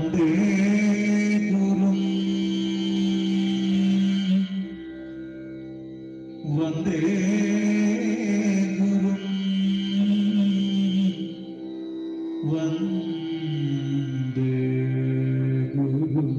वन्दे गुरुं वन्दे गुरुं वन्दे गुरुम्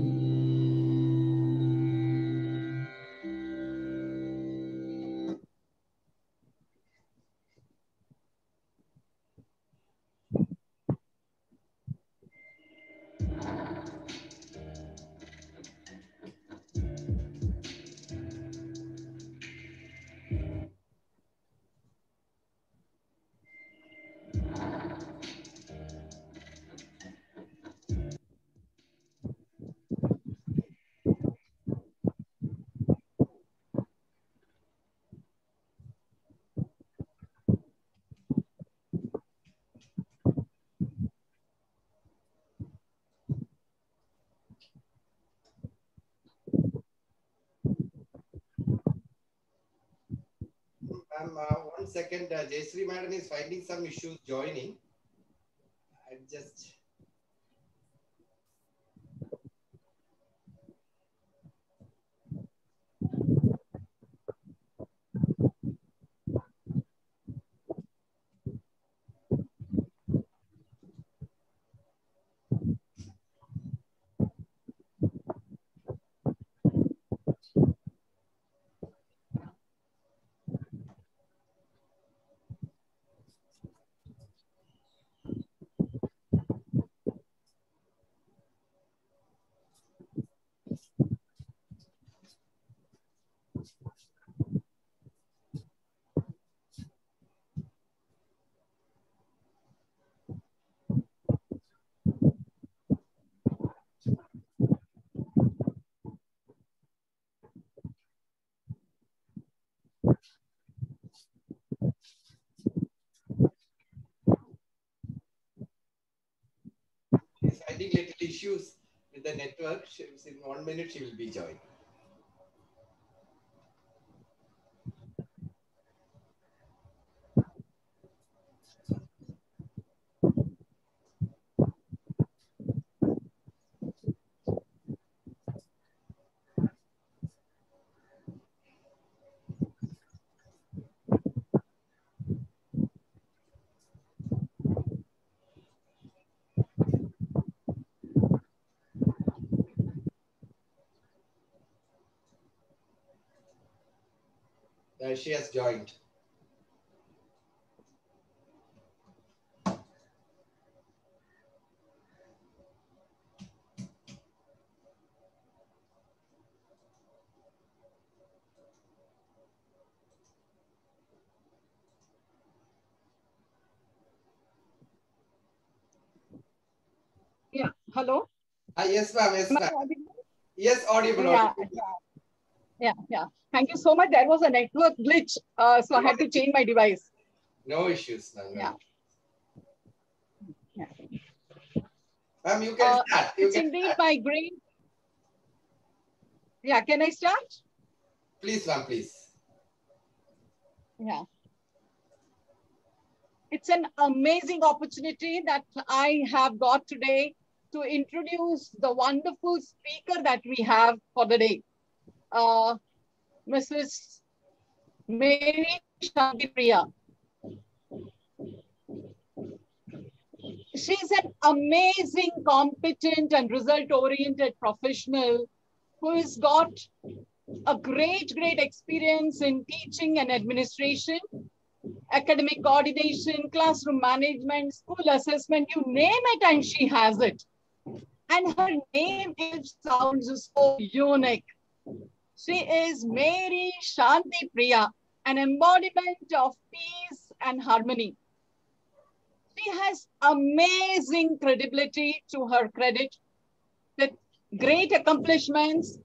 One second, Jayashree Madam is finding some issues joining. I just. She's finding little issues with the network. In 1 minute, she will be joined. She has joined. Yeah. Hello. Yes, ma'am. Yes, ma'am. Yes, audible. Yeah, yeah. Thank you so much. There was a network glitch, so I had to change my device. No issues, ma'am. Yeah. Ma'am, you can start. It's indeed my great. Yeah, can I start? Please, ma'am, please. Yeah. It's an amazing opportunity that I have got today to introduce the wonderful speaker that we have for the day, Mrs. Mary Shanti Priya. She's an amazing, competent and result-oriented professional who has got a great experience in teaching and administration, academic coordination, classroom management, school assessment, you name it, and she has it. And her name sounds so unique. She is Mary Shanti Priya, an embodiment of peace and harmony. She has amazing credibility to her credit, with great accomplishments.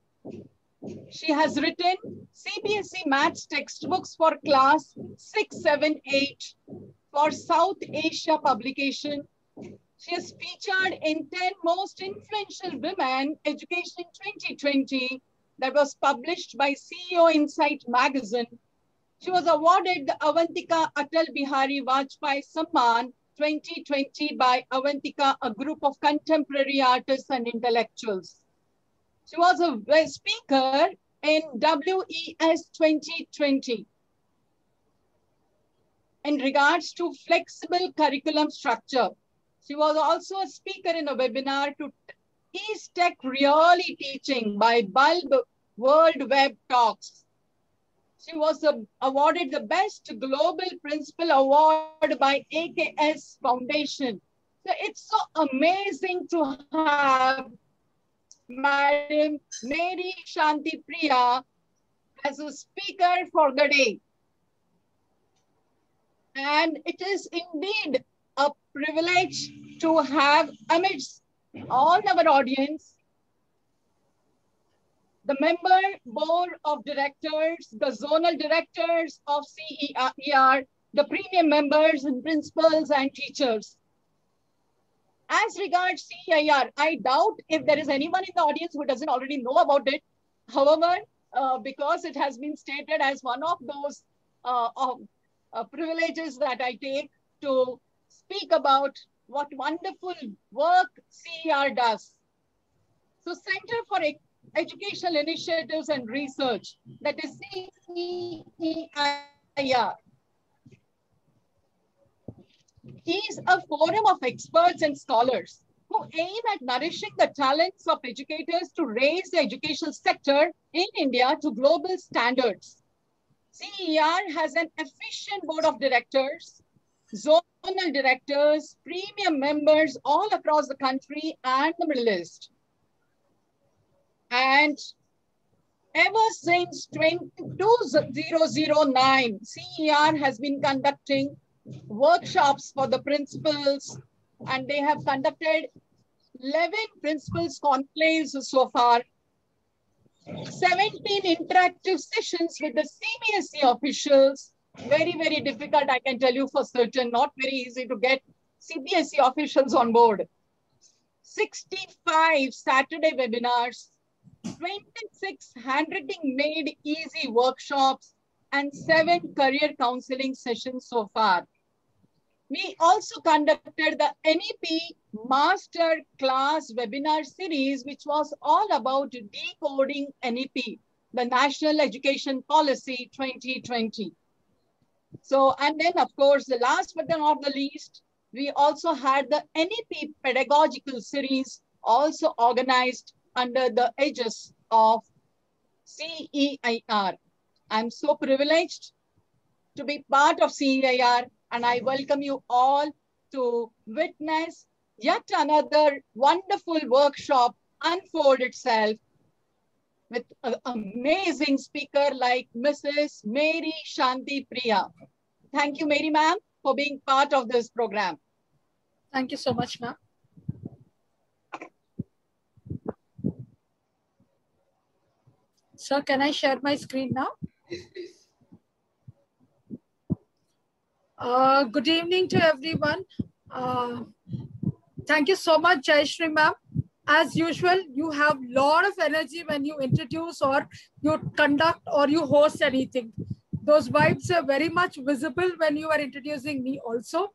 She has written CBSE Maths textbooks for class 6, 7, 8 for South Asia publication. She is featured in 10 Most Influential Women Education 2020 that was published by CEO Insight magazine. She was awarded the Avantika Atal Bihari Vajpayee Samman 2020 by Avantika, a group of contemporary artists and intellectuals. She was a speaker in WES 2020 in regards to flexible curriculum structure. She was also a speaker in a webinar to Is Tech Really Teaching by Bulb World Web Talks. She was awarded the Best Global Principal Award by AKS Foundation. So it's so amazing to have Madam Mary Shanti Priya as a speaker for the day. And it is indeed a privilege to have amidst all our audience the member board of directors, the zonal directors of CER, the premium members and principals and teachers. As regards CEIR, I doubt if there is anyone in the audience who doesn't already know about it. However, because it has been stated as one of those privileges that I take to speak about what wonderful work CER does. So Center for Educational Initiatives and Research, that is CEIR, is a forum of experts and scholars who aim at nourishing the talents of educators to raise the educational sector in India to global standards. CER has an efficient board of directors, zonal directors, premium members all across the country and the Middle East. And ever since 2009, CER has been conducting workshops for the principals, and they have conducted 11 principals conclaves so far, 17 interactive sessions with the CBSE officials. Very, very difficult, I can tell you for certain, not very easy to get CBSE officials on board. 65 Saturday webinars, 26 handwriting made easy workshops, and 7 career counseling sessions so far. We also conducted the NEP Master Class webinar series, which was all about decoding NEP, the National Education Policy 2020. So, and then of course, the last but not the least, we also had the NEP Pedagogical Series, also organized under the aegis of CEIR. I'm so privileged to be part of CEIR, and I welcome you all to witness yet another wonderful workshop unfold itself with an amazing speaker like Mrs. Mary Shanti Priya. Thank you, Mary ma'am, for being part of this program. Thank you so much, ma'am. Sir, can I share my screen now? Yes, please. Good evening to everyone. Thank you so much, Jayashree ma'am. As usual, you have a lot of energy when you introduce or you conduct or you host anything. Those vibes are very much visible when you are introducing me also.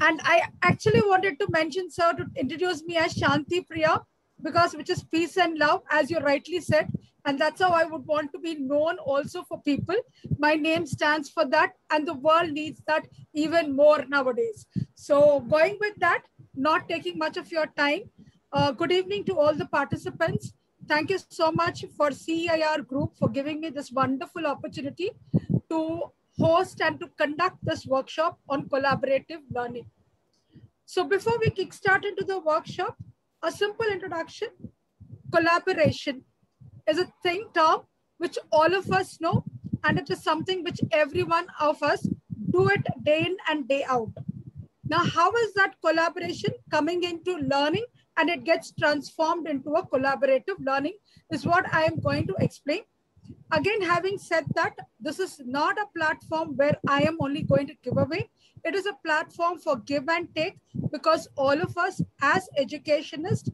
And I actually wanted to mention, sir, to introduce me as Shanti Priya, because which is peace and love, as you rightly said. And that's how I would want to be known also for people. My name stands for that, and the world needs that even more nowadays. So going with that, not taking much of your time, good evening to all the participants. Thank you so much for CEIR Group for giving me this wonderful opportunity to host and to conduct this workshop on collaborative learning. So before we kickstart into the workshop, a simple introduction. Collaboration is a term which all of us know, and it is something which every one of us do it day in and day out. Now, how is that collaboration coming into learning and it gets transformed into a collaborative learning is what I am going to explain. Again, having said that, this is not a platform where I am only going to give away. It is a platform for give and take, because all of us as educationists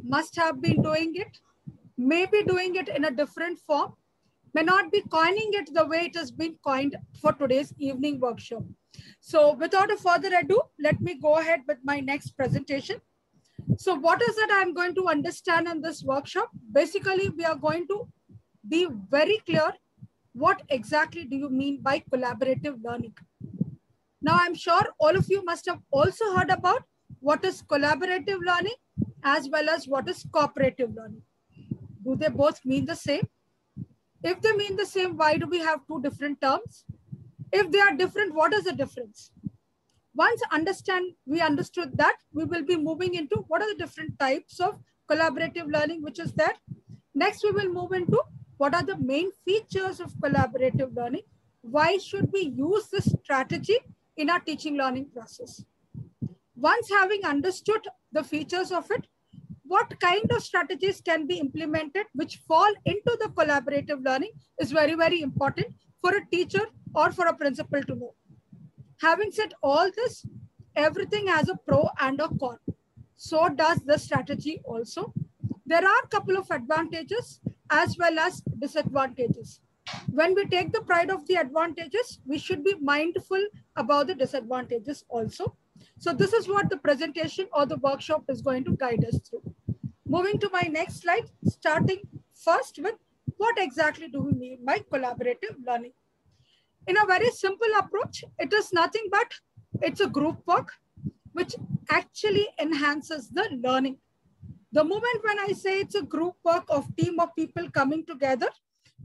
must have been doing it, maybe doing it in a different form. may not be coining it the way it has been coined for today's evening workshop. So without a further ado, let me go ahead with my next presentation. So what is it I'm going to understand in this workshop? Basically, we are going to be very clear. What exactly do you mean by collaborative learning? Now, I'm sure all of you must have also heard about what is collaborative learning as well as what is cooperative learning. Do they both mean the same? If they mean the same, why do we have two different terms? If they are different, what is the difference? Once we understood that, we will be moving into what are the different types of collaborative learning, which is there. Next, we will move into what are the main features of collaborative learning. Why should we use this strategy in our teaching learning process? Once having understood the features of it, what kind of strategies can be implemented which fall into the collaborative learning is very, very important for a teacher or for a principal to know. Having said all this, everything has a pro and a con. So does the strategy also. There are a couple of advantages as well as disadvantages. When we take the pride of the advantages, we should be mindful about the disadvantages also. So this is what the presentation or the workshop is going to guide us through. Moving to my next slide, starting first with what exactly do we mean by collaborative learning? In a very simple approach, it is nothing but it's a group work which actually enhances the learning. The moment when I say it's a group work of team of people coming together,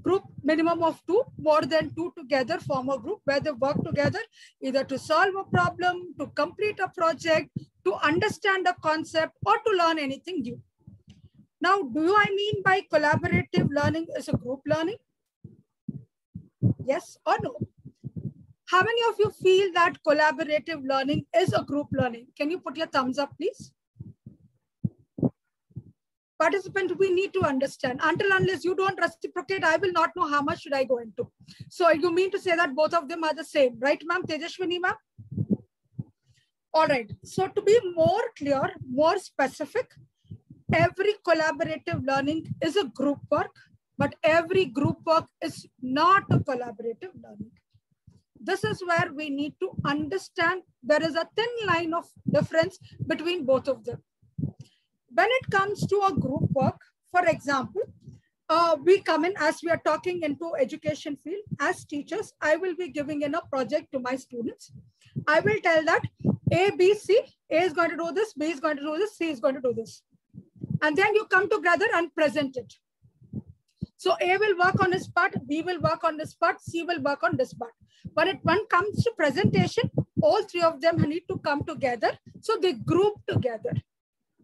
group minimum of 2, more than 2 together form a group where they work together either to solve a problem, to complete a project, to understand a concept, or to learn anything new. Now, do I mean by collaborative learning is a group learning? Yes or no? How many of you feel that collaborative learning is a group learning? Can you put your thumbs up, please? Participant, we need to understand. Until unless you don't reciprocate, I will not know how much should I go into. So you mean to say that both of them are the same, right, ma'am? Tejashwini, ma'am? All right. So to be more clear, more specific, every collaborative learning is a group work, but every group work is not a collaborative learning. This is where we need to understand there is a thin line of difference between both of them. When it comes to a group work, for example, we come in as we are talking into education field as teachers, I will be giving in a project to my students. I will tell that A, B, C, A is going to do this, B is going to do this, C is going to do this. And then you come together and present it. So A will work on his part, B will work on this part, C will work on this part. But when it comes to presentation, all three of them need to come together. So they group together.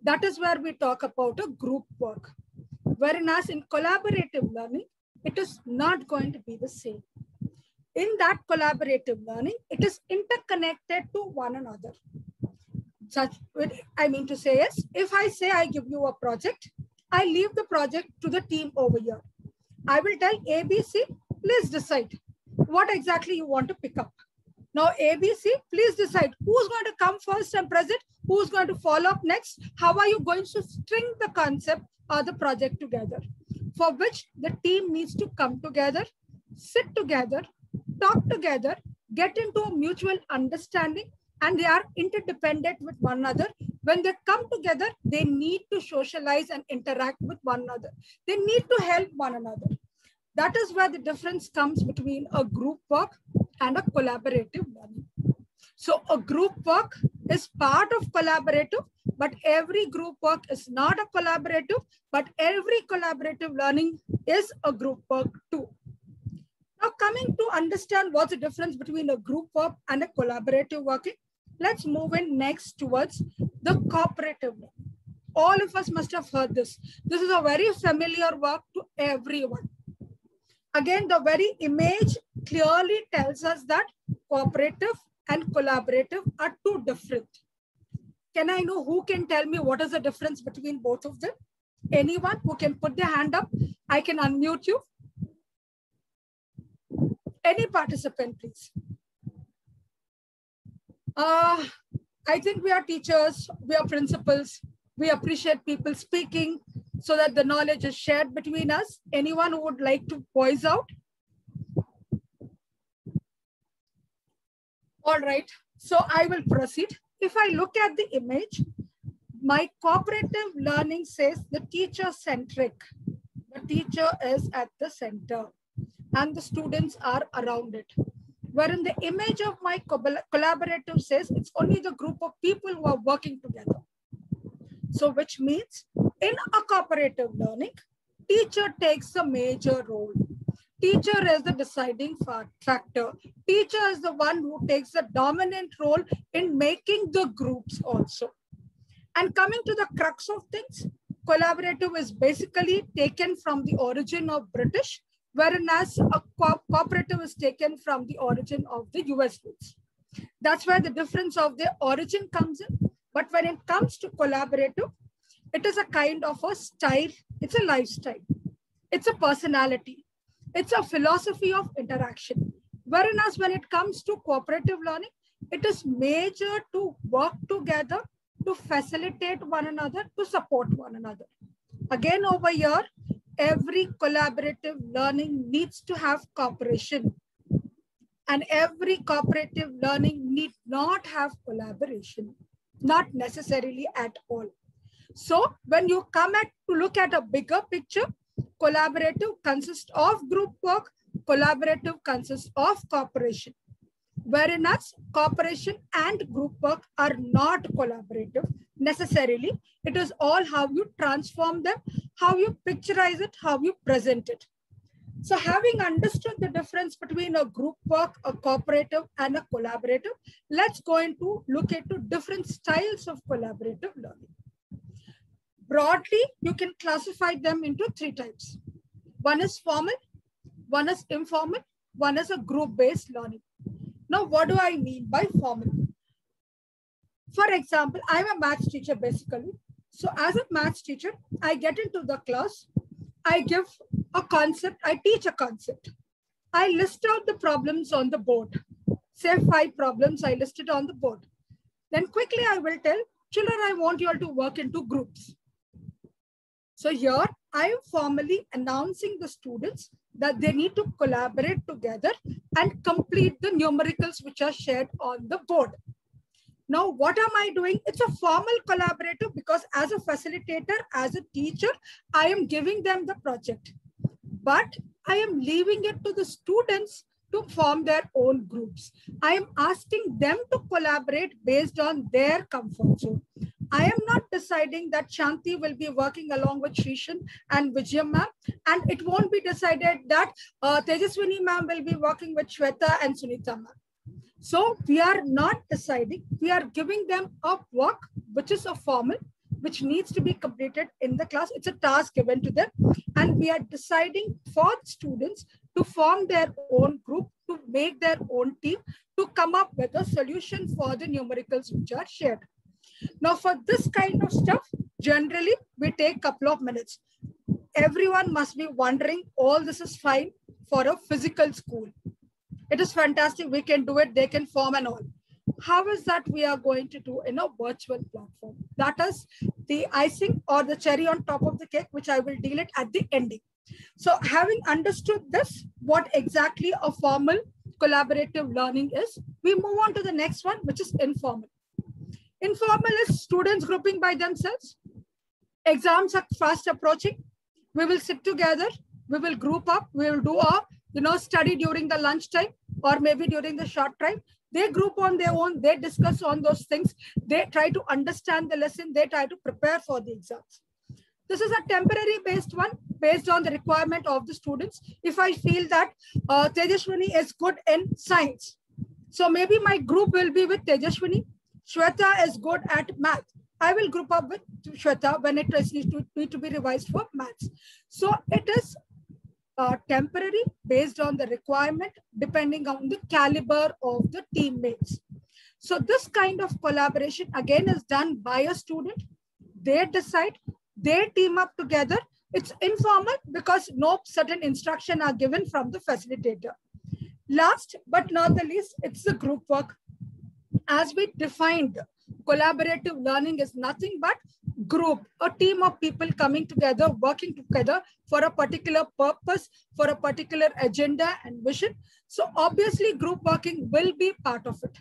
That is where we talk about a group work. Whereas in collaborative learning, it is not going to be the same. In that collaborative learning, it is interconnected to one another. Such, I mean to say is, if I say I give you a project, I leave the project to the team over here. I will tell A, B, C, please decide what exactly you want to pick up. Now, A, B, C, please decide who's going to come first and present, who's going to follow up next, how are you going to string the concept or the project together, for which the team needs to come together, sit together, talk together, get into a mutual understanding, and they are interdependent with one another. When they come together, they need to socialize and interact with one another. They need to help one another. That is where the difference comes between a group work and a collaborative learning. So a group work is part of collaborative, but every group work is not a collaborative, but every collaborative learning is a group work too. Now coming to understand what's the difference between a group work and a collaborative working, let's move in next towards the cooperative learning. All of us must have heard this. This is a very familiar work to everyone. Again, the very image clearly tells us that cooperative and collaborative are two different. Can I know who can tell me what is the difference between both of them? Anyone who can put their hand up? I can unmute you. Any participant, please. I think we are teachers, we are principals, we appreciate people speaking. so that the knowledge is shared between us. Anyone who would like to voice out? All right, so I will proceed. If I look at the image, my cooperative learning says the teacher-centric. The teacher is at the center and the students are around it. Wherein the image of my collaborative says it's only the group of people who are working together. So which means in a cooperative learning, teacher takes a major role. Teacher is the deciding factor. Teacher is the one who takes a dominant role in making the groups also. And coming to the crux of things, collaborative is basically taken from the origin of British, whereas a cooperative is taken from the origin of the US roots. That's where the difference of the origin comes in. But when it comes to collaborative, it is a kind of a style. It's a lifestyle. It's a personality. It's a philosophy of interaction. Whereas when it comes to cooperative learning, it is major to work together, to facilitate one another, to support one another. Again, over here, every collaborative learning needs to have cooperation. And every cooperative learning need not have collaboration, not necessarily at all. So when you come to look at a bigger picture, collaborative consists of group work, collaborative consists of cooperation. Whereas cooperation and group work are not collaborative necessarily. It is all how you transform them, how you picturize it, how you present it. So having understood the difference between a group work, a cooperative and a collaborative, let's go into look into different styles of collaborative learning. Broadly, you can classify them into three types. One is formal, one is informal, one is a group-based learning. Now, what do I mean by formal? For example, I'm a maths teacher basically. So as a maths teacher, I get into the class, I give a concept, I teach a concept. I list out the problems on the board. Say 5 problems I listed on the board. Then quickly I will tell, children, I want you all to work into groups. So here I am formally announcing the students that they need to collaborate together and complete the numericals which are shared on the board. Now, what am I doing? It's a formal collaborative because as a facilitator, as a teacher, I am giving them the project. But I am leaving it to the students to form their own groups. I am asking them to collaborate based on their comfort zone. I am not deciding that Shanti will be working along with Shrishan and Vijay ma'am, and it won't be decided that Tejaswini ma'am will be working with Shweta and Sunita ma'am. So we are not deciding, we are giving them a work which is a formal, which needs to be completed in the class. It's a task given to them, and we are deciding for the students to form their own group, to make their own team, to come up with a solution for the numericals which are shared. Now, for this kind of stuff, generally, we take a couple of minutes. Everyone must be wondering, all this is fine for a physical school. It is fantastic. We can do it. They can form and all. How is that we are going to do in a virtual platform? That is the icing or the cherry on top of the cake, which I will deal it at the ending. So having understood this, what exactly a formal collaborative learning is, we move on to the next one, which is informal. Informal is students grouping by themselves. Exams are fast approaching. We will sit together. We will group up. We will do a study during the lunchtime or maybe during the short time. They group on their own. They discuss on those things. They try to understand the lesson. They try to prepare for the exams. This is a temporary based one based on the requirement of the students. If I feel that Tejaswini is good in science, so maybe my group will be with Tejaswini. Shweta is good at math. I will group up with Shweta when it needs to be revised for maths. So it is temporary based on the requirement depending on the caliber of the teammates. So this kind of collaboration again is done by a student. They decide, they team up together. It's informal because no certain instruction are given from the facilitator. Last but not the least, it's the group work. As we defined, collaborative learning is nothing but group, a team of people coming together, working together for a particular purpose, for a particular agenda and vision. So obviously group working will be part of it.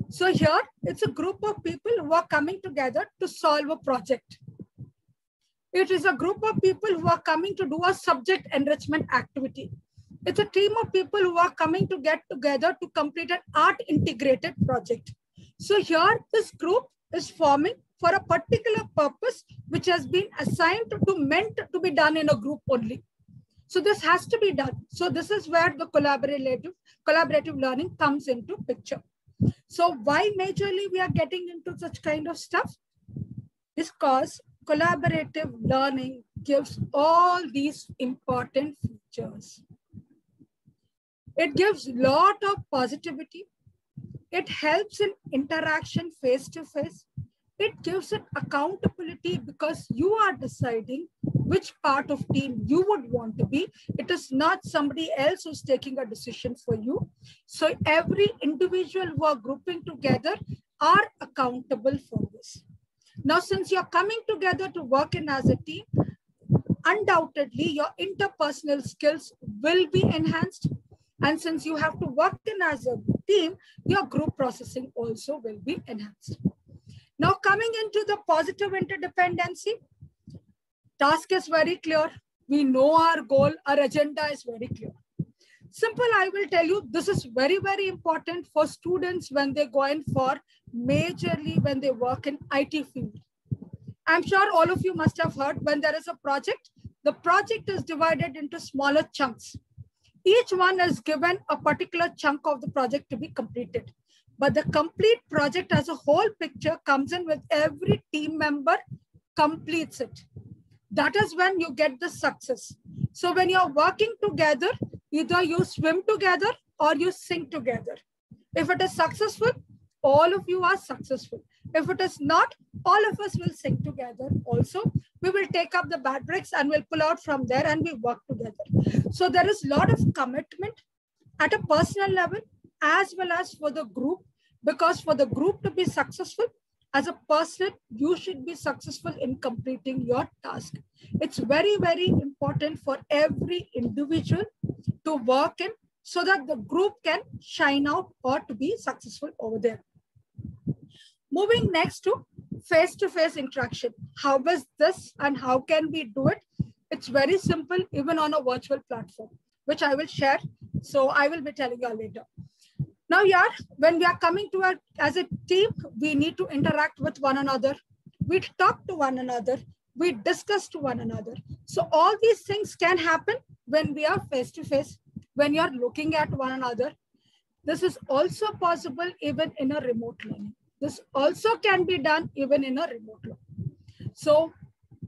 So here it's a group of people who are coming together to solve a project. It is a group of people who are coming to do a subject enrichment activity. It's a team of people who are coming to get together to complete an art integrated project. So here this group is forming for a particular purpose which has been assigned meant to be done in a group only. So this has to be done. So this is where the collaborative learning comes into picture. So why majorly we are getting into such kind of stuff? Is because collaborative learning gives all these important features. It gives a lot of positivity. It helps in interaction face to face. It gives it accountability because you are deciding which part of team you would want to be. It is not somebody else who's taking a decision for you. So every individual who are grouping together are accountable for this. Now, since you're coming together to work in as a team, undoubtedly your interpersonal skills will be enhanced. And since you have to work in as a team, your group processing also will be enhanced. Now coming into the positive interdependency, task is very clear. We know our goal, our agenda is very clear. Simple, I will tell you, this is very, very important for students when they go in for majorly when they work in IT field. I'm sure all of you must have heard when there is a project, the project is divided into smaller chunks. Each one is given a particular chunk of the project to be completed. But the complete project as a whole picture comes in with every team member completes it. That is when you get the success. So when you're working together, either you swim together or you sink together. If it is successful, all of you are successful. If it is not, all of us will sink together also. We will take up the bad bricks and we'll pull out from there and we work together. So there is a lot of commitment at a personal level as well as for the group, because for the group to be successful, as a person, you should be successful in completing your task. It's very, very important for every individual to work in so that the group can shine out or to be successful over there. Moving next to face-to-face interaction. How is this and how can we do it? It's very simple, even on a virtual platform, which I will share. So I will be telling you later. Now, yeah, when we are coming to as a team, we need to interact with one another. We talk to one another. We discuss to one another. So all these things can happen when we are face-to-face, when you're looking at one another. This is also possible even in a remote learning. This also can be done even in a remote learning. So,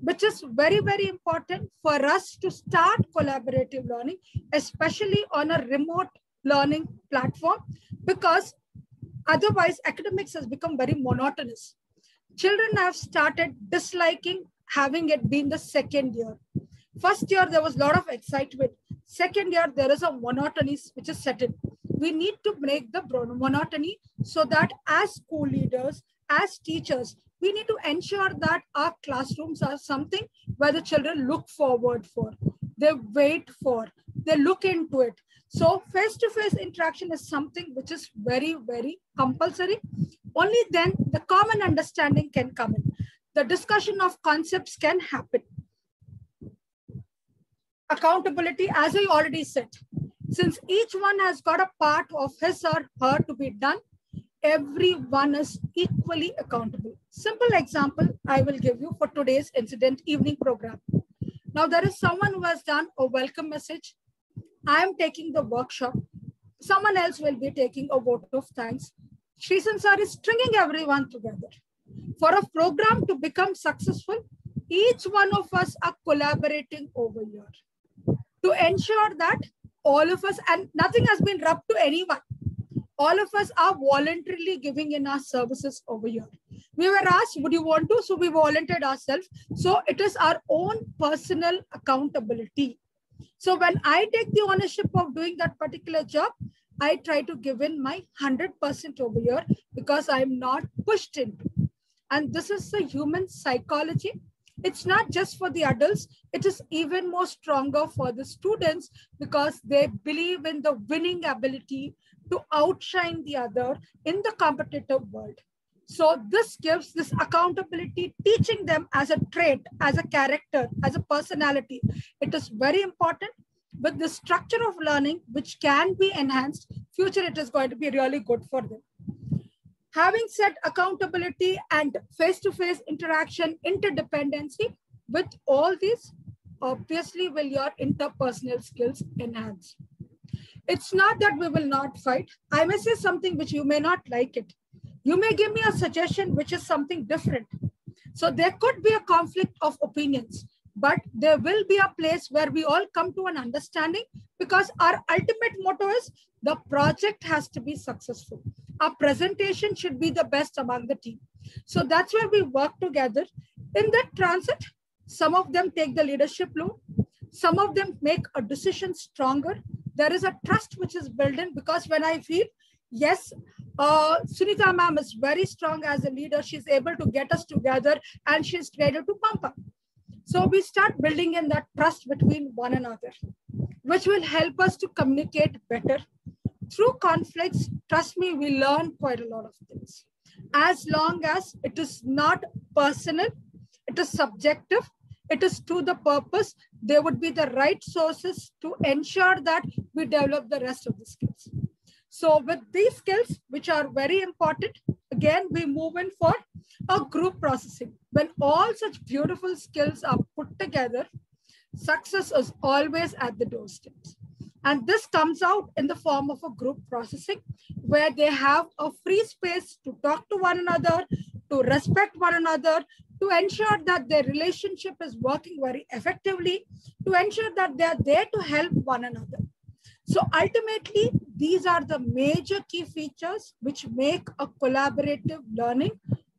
which is very, very important for us to start collaborative learning, especially on a remote learning platform, because otherwise academics has become very monotonous. Children have started disliking having it been the second year. First year, there was a lot of excitement. Second year, there is a monotony which is set in. We need to break the monotony so that as school leaders, as teachers, we need to ensure that our classrooms are something where the children look forward for, they wait for, they look into it. So face-to-face interaction is something which is very, very compulsory. Only then the common understanding can come in. The discussion of concepts can happen. Accountability, as I already said, since each one has got a part of his or her to be done, everyone is equally accountable. Simple example I will give you for today's incident evening program. Now there is someone who has done a welcome message. I am taking the workshop. Someone else will be taking a vote of thanks. Srisan sir is stringing everyone together. For a program to become successful, each one of us are collaborating over here to ensure that all of us, and nothing has been rubbed to anyone, all of us are voluntarily giving in our services over here. We were asked, would you want to? So we volunteered ourselves. So it is our own personal accountability. So when I take the ownership of doing that particular job, I try to give in my 100% over here because I'm not pushed into. And this is the human psychology. It's not just for the adults, it is even more stronger for the students because they believe in the winning ability to outshine the other in the competitive world. So this gives this accountability, teaching them as a trait, as a character, as a personality. It is very important. With the structure of learning, which can be enhanced, future it is going to be really good for them. Having said accountability and face-to-face interaction, interdependency, with all these, obviously will your interpersonal skills enhance. It's not that we will not fight. I may say something which you may not like it. You may give me a suggestion which is something different. So there could be a conflict of opinions, but there will be a place where we all come to an understanding because our ultimate motto is the project has to be successful. Our presentation should be the best among the team. So that's where we work together. In that transit, some of them take the leadership role. Some of them make a decision stronger. There is a trust which is built in because when I feel, yes, Sunita ma'am is very strong as a leader. She's able to get us together and she's ready to pump up. So we start building in that trust between one another, which will help us to communicate better. Through conflicts, trust me, we learn quite a lot of things. As long as it is not personal, it is subjective, it is to the purpose, there would be the right sources to ensure that we develop the rest of the skills. So with these skills, which are very important, again, we move in for a group processing. When all such beautiful skills are put together, success is always at the doorstep. And this comes out in the form of a group processing where they have a free space to talk to one another, to respect one another, to ensure that their relationship is working very effectively, to ensure that they are there to help one another. So ultimately, these are the major key features which make a collaborative learning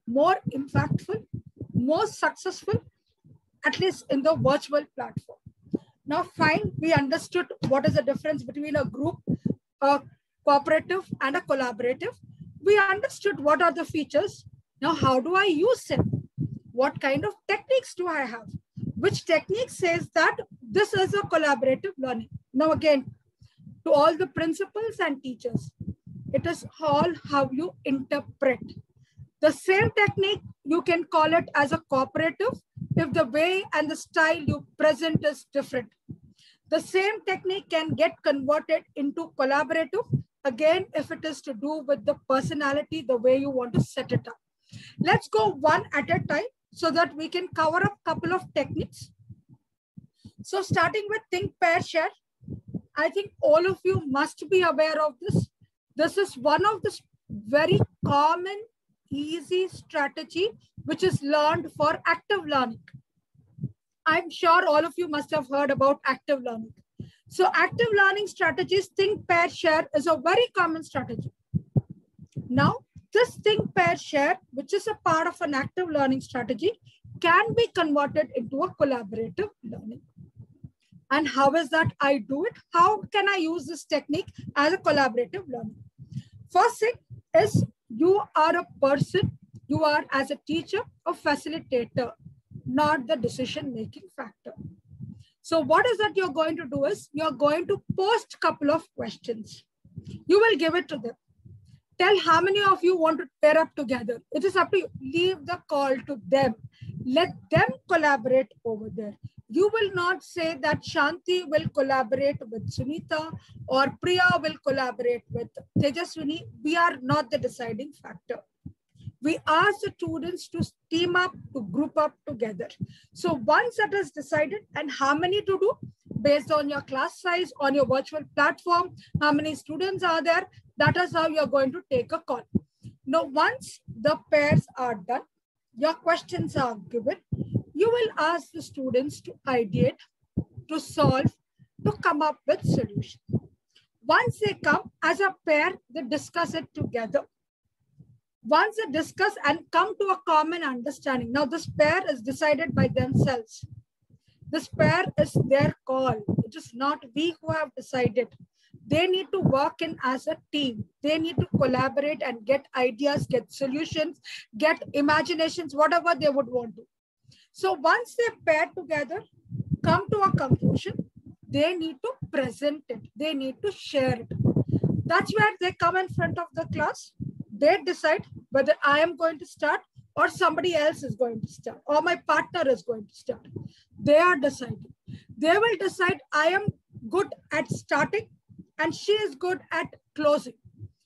more impactful, more successful, at least in the virtual platform. Now, fine, we understood what is the difference between a group, a cooperative, and a collaborative. We understood what are the features. Now, how do I use them? What kind of techniques do I have? Which technique says that this is a collaborative learning? Now, again, to all the principals and teachers, it is all how you interpret. The same technique, you can call it as a cooperative if the way and the style you present is different. The same technique can get converted into collaborative, again, if it is to do with the personality, the way you want to set it up. Let's go one at a time so that we can cover up a couple of techniques. So starting with think, pair, share. I think all of you must be aware of this. This is one of the very common, easy strategy which is learned for active learning. I'm sure all of you must have heard about active learning. So active learning strategies, think, pair, share is a very common strategy. Now, this think, pair, share, which is a part of an active learning strategy, can be converted into a collaborative learning. And how is that I do it? How can I use this technique as a collaborative learning? First thing is you are a person, you are as a teacher, a facilitator, not the decision-making factor. So what is that you're going to do is you're going to post a couple of questions. You will give it to them. Tell how many of you want to pair up together. It is up to you. Leave the call to them. Let them collaborate over there. You will not say that Shanti will collaborate with Sunita or Priya will collaborate with Tejaswini. We are not the deciding factor. We ask the students to team up, to group up together. So once that is decided and how many to do based on your class size, on your virtual platform, how many students are there, that is how you're going to take a call. Now, once the pairs are done, your questions are given, you will ask the students to ideate, to solve, to come up with solutions. Once they come as a pair, they discuss it together. Once they discuss and come to a common understanding, now this pair is decided by themselves. This pair is their call. It is not we who have decided. They need to work in as a team. They need to collaborate and get ideas, get solutions, get imaginations, whatever they would want to. So once they pair together, come to a conclusion, they need to present it. They need to share it. That's where they come in front of the class. They decide whether I am going to start or somebody else is going to start or my partner is going to start. They are deciding. They will decide I am good at starting and she is good at closing.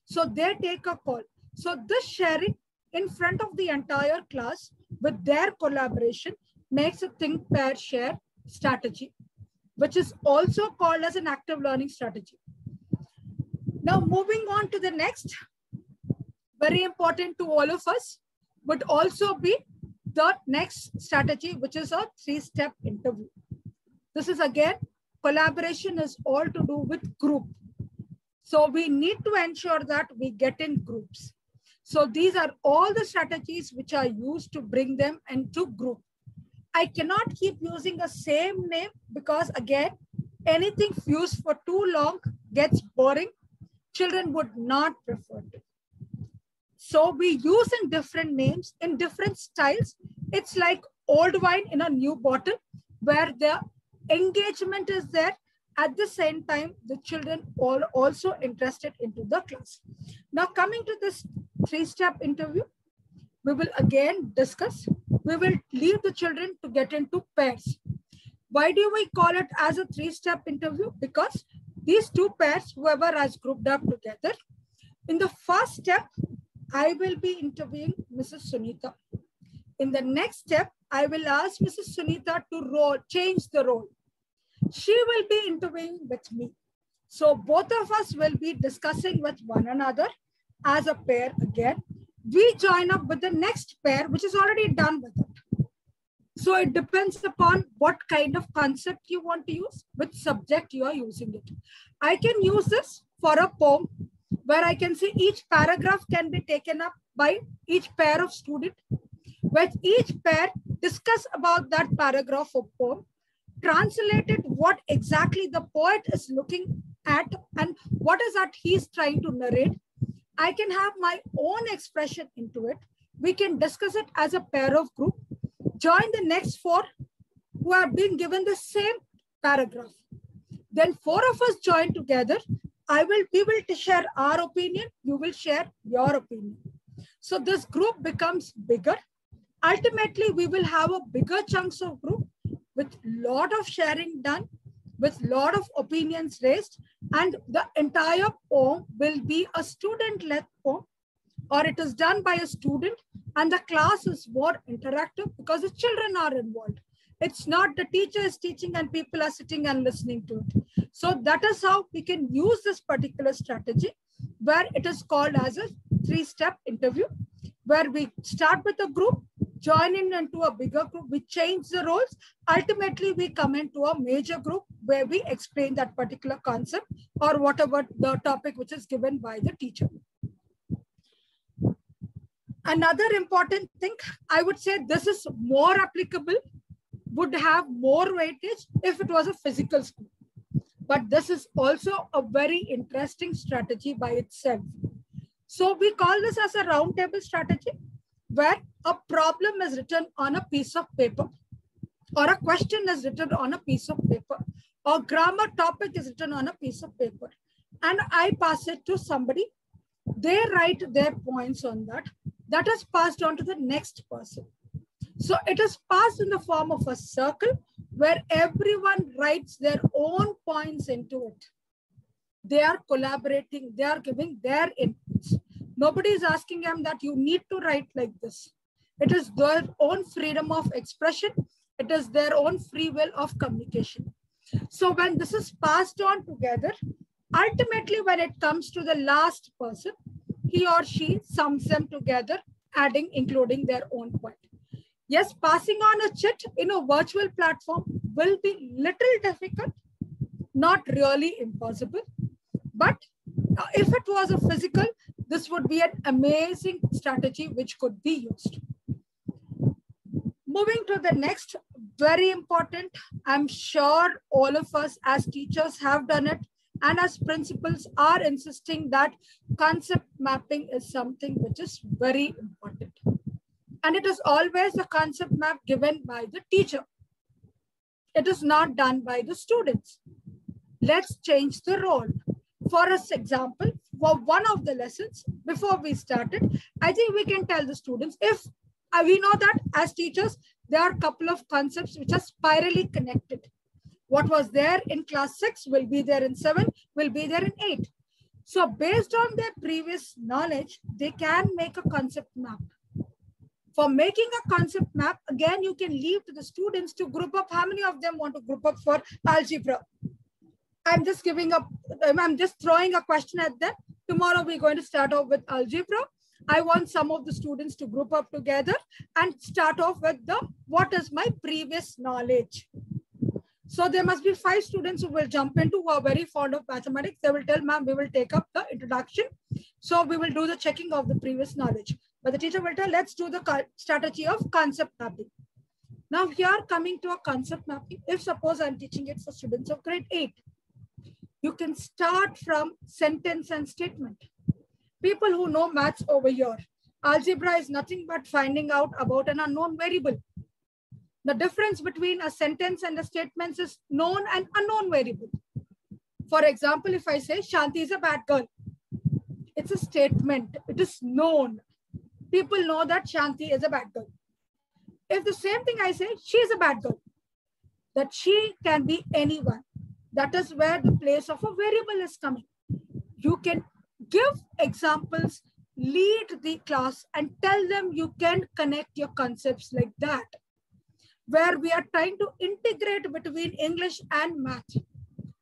So they take a call. So this sharing in front of the entire class with their collaboration makes a think, pair, share strategy, which is also called as an active learning strategy. Now, moving on to the next, very important to all of us would also be the next strategy, which is a 3-step interview. This is again, collaboration is all to do with group. So we need to ensure that we get in groups. So these are all the strategies which are used to bring them into group. I cannot keep using the same name because again, anything fused for too long gets boring. Children would not prefer it. So we use in different names, in different styles. It's like old wine in a new bottle where the engagement is there. At the same time, the children are also interested into the class. Now coming to this 3-step interview, we will again discuss. We will leave the children to get into pairs. Why do we call it as a 3-step interview? Because these two pairs, whoever has grouped up together, in the first step, I will be interviewing Mrs. Sunita. In the next step, I will ask Mrs. Sunita to change the role. She will be interviewing with me. So both of us will be discussing with one another as a pair again. We join up with the next pair, which is already done with it. So it depends upon what kind of concept you want to use, which subject you are using it. I can use this for a poem where I can see each paragraph can be taken up by each pair of student, where each pair discuss about that paragraph of poem, translated what exactly the poet is looking at and what is that he's trying to narrate. I can have my own expression into it. We can discuss it as a pair of group. Join the next 4 who have been given the same paragraph. Then 4 of us join together. We will share our opinion. You will share your opinion. So this group becomes bigger. Ultimately, we will have a bigger chunks of group with lot of sharing done, with lot of opinions raised, and the entire poem will be a student-led poem, or it is done by a student, and the class is more interactive because the children are involved. It's not the teacher is teaching and people are sitting and listening to it. So that is how we can use this particular strategy, where it is called as a 3-step interview, where we start with a group, join in into a bigger group, we change the roles. Ultimately, we come into a major group where we explain that particular concept or whatever the topic which is given by the teacher. Another important thing, I would say this is more applicable, would have more weightage if it was a physical school. But this is also a very interesting strategy by itself. So we call this as a round table strategy, where a problem is written on a piece of paper, or a question is written on a piece of paper, or grammar topic is written on a piece of paper, and I pass it to somebody. They write their points on that. That is passed on to the next person. So it is passed in the form of a circle where everyone writes their own points into it. They are collaborating. They are giving their inputs. Nobody is asking them that you need to write like this. It is their own freedom of expression. It is their own free will of communication. So when this is passed on together, ultimately when it comes to the last person, he or she sums them together, adding, including their own point. Yes, passing on a chit in a virtual platform will be little difficult, not really impossible. But if it was a physical, this would be an amazing strategy which could be used. Moving to the next, very important. I'm sure all of us as teachers have done it and as principals are insisting that concept mapping is something which is very important. And it is always the concept map given by the teacher. It is not done by the students. Let's change the role. For example, for one of the lessons, before we started, I think we can tell the students, if we know that as teachers, there are a couple of concepts which are spirally connected. What was there in class 6 will be there in 7, will be there in 8. So based on their previous knowledge, they can make a concept map. For making a concept map, again, you can leave to the students to group up. How many of them want to group up for algebra? I'm just throwing a question at them. Tomorrow we're going to start off with algebra. I want some of the students to group up together and start off with what is my previous knowledge. So there must be 5 students who will jump into, who are very fond of mathematics. They will tell, ma'am, we will take up the introduction. So we will do the checking of the previous knowledge. But the teacher will tell, let's do the strategy of concept mapping. Now here coming to a concept mapping, if suppose I'm teaching it for students of grade 8, you can start from sentence and statement. People who know maths over here, algebra is nothing but finding out about an unknown variable. The difference between a sentence and a statement is known and unknown variable. For example, if I say Shanti is a bad girl, it's a statement, it is known. People know that Shanti is a bad girl. If the same thing I say, she is a bad girl, that she can be anyone. That is where the place of a variable is coming. You can give examples, lead the class and tell them you can connect your concepts like that. Where we are trying to integrate between English and math.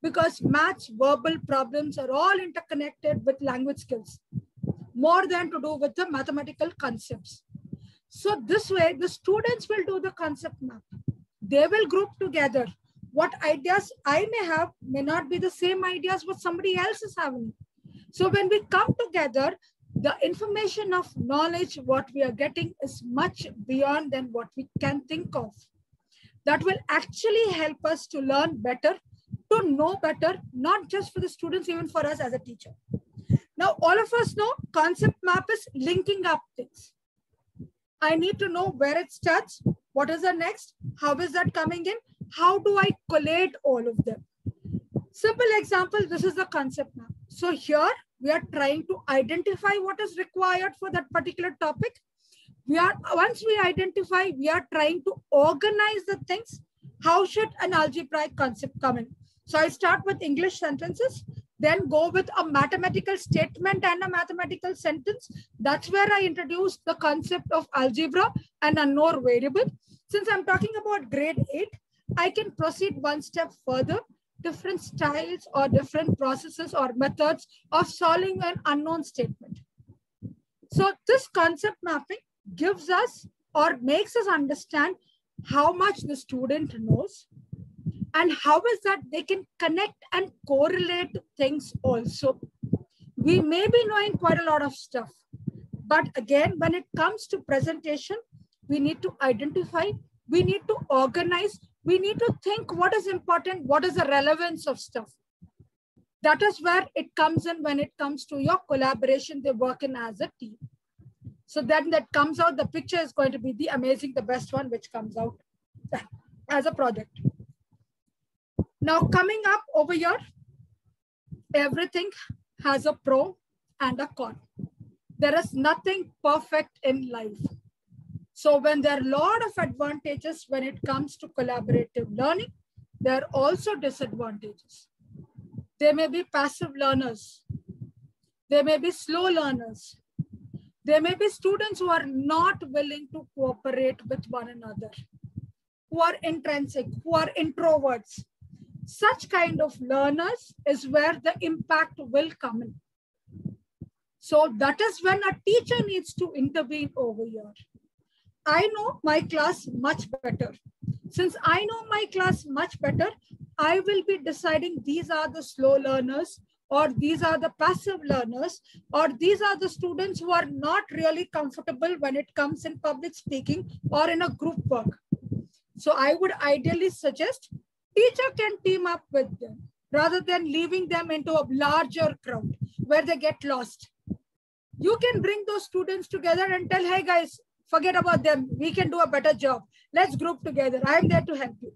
Because maths, verbal problems are all interconnected with language skills. More than to do with the mathematical concepts. So this way, the students will do the concept map. They will group together. What ideas I may have may not be the same ideas what somebody else is having. So when we come together, the information of knowledge, what we are getting is much beyond than what we can think of. That will actually help us to learn better, to know better, not just for the students, even for us as a teacher. Now, all of us know concept map is linking up things. I need to know where it starts, what is the next, how is that coming in, how do I collate all of them. Simple example, this is the concept map. So here we are trying to identify what is required for that particular topic. Once we identify, we are trying to organize the things. How should an algebraic concept come in? So I start with English sentences, then go with a mathematical statement and a mathematical sentence. That's where I introduce the concept of algebra and unknown variable. Since I'm talking about grade 8, I can proceed one step further. Different styles or different processes or methods of solving an unknown statement. So this concept mapping gives us or makes us understand how much the student knows and how is that they can connect and correlate things also. We may be knowing quite a lot of stuff, but again, when it comes to presentation, we need to identify, we need to organize, we need to think what is important, what is the relevance of stuff. That is where it comes in when it comes to your collaboration, they work in as a team. So then that comes out, the picture is going to be the amazing, the best one, which comes out as a project. Now coming up over here, everything has a pro and a con. There is nothing perfect in life. So when there are a lot of advantages when it comes to collaborative learning, there are also disadvantages. There may be passive learners. There may be slow learners. There may be students who are not willing to cooperate with one another, who are intrinsic, who are introverts. Such kind of learners is where the impact will come in. So that is when a teacher needs to intervene over here. I know my class much better. Since I know my class much better, I will be deciding these are the slow learners, or these are the passive learners, or these are the students who are not really comfortable when it comes in public speaking or in a group work. So I would ideally suggest teacher can team up with them. rather than leaving them into a larger crowd where they get lost. You can bring those students together and tell, hey guys, forget about them. We can do a better job. Let's group together. I'm there to help you.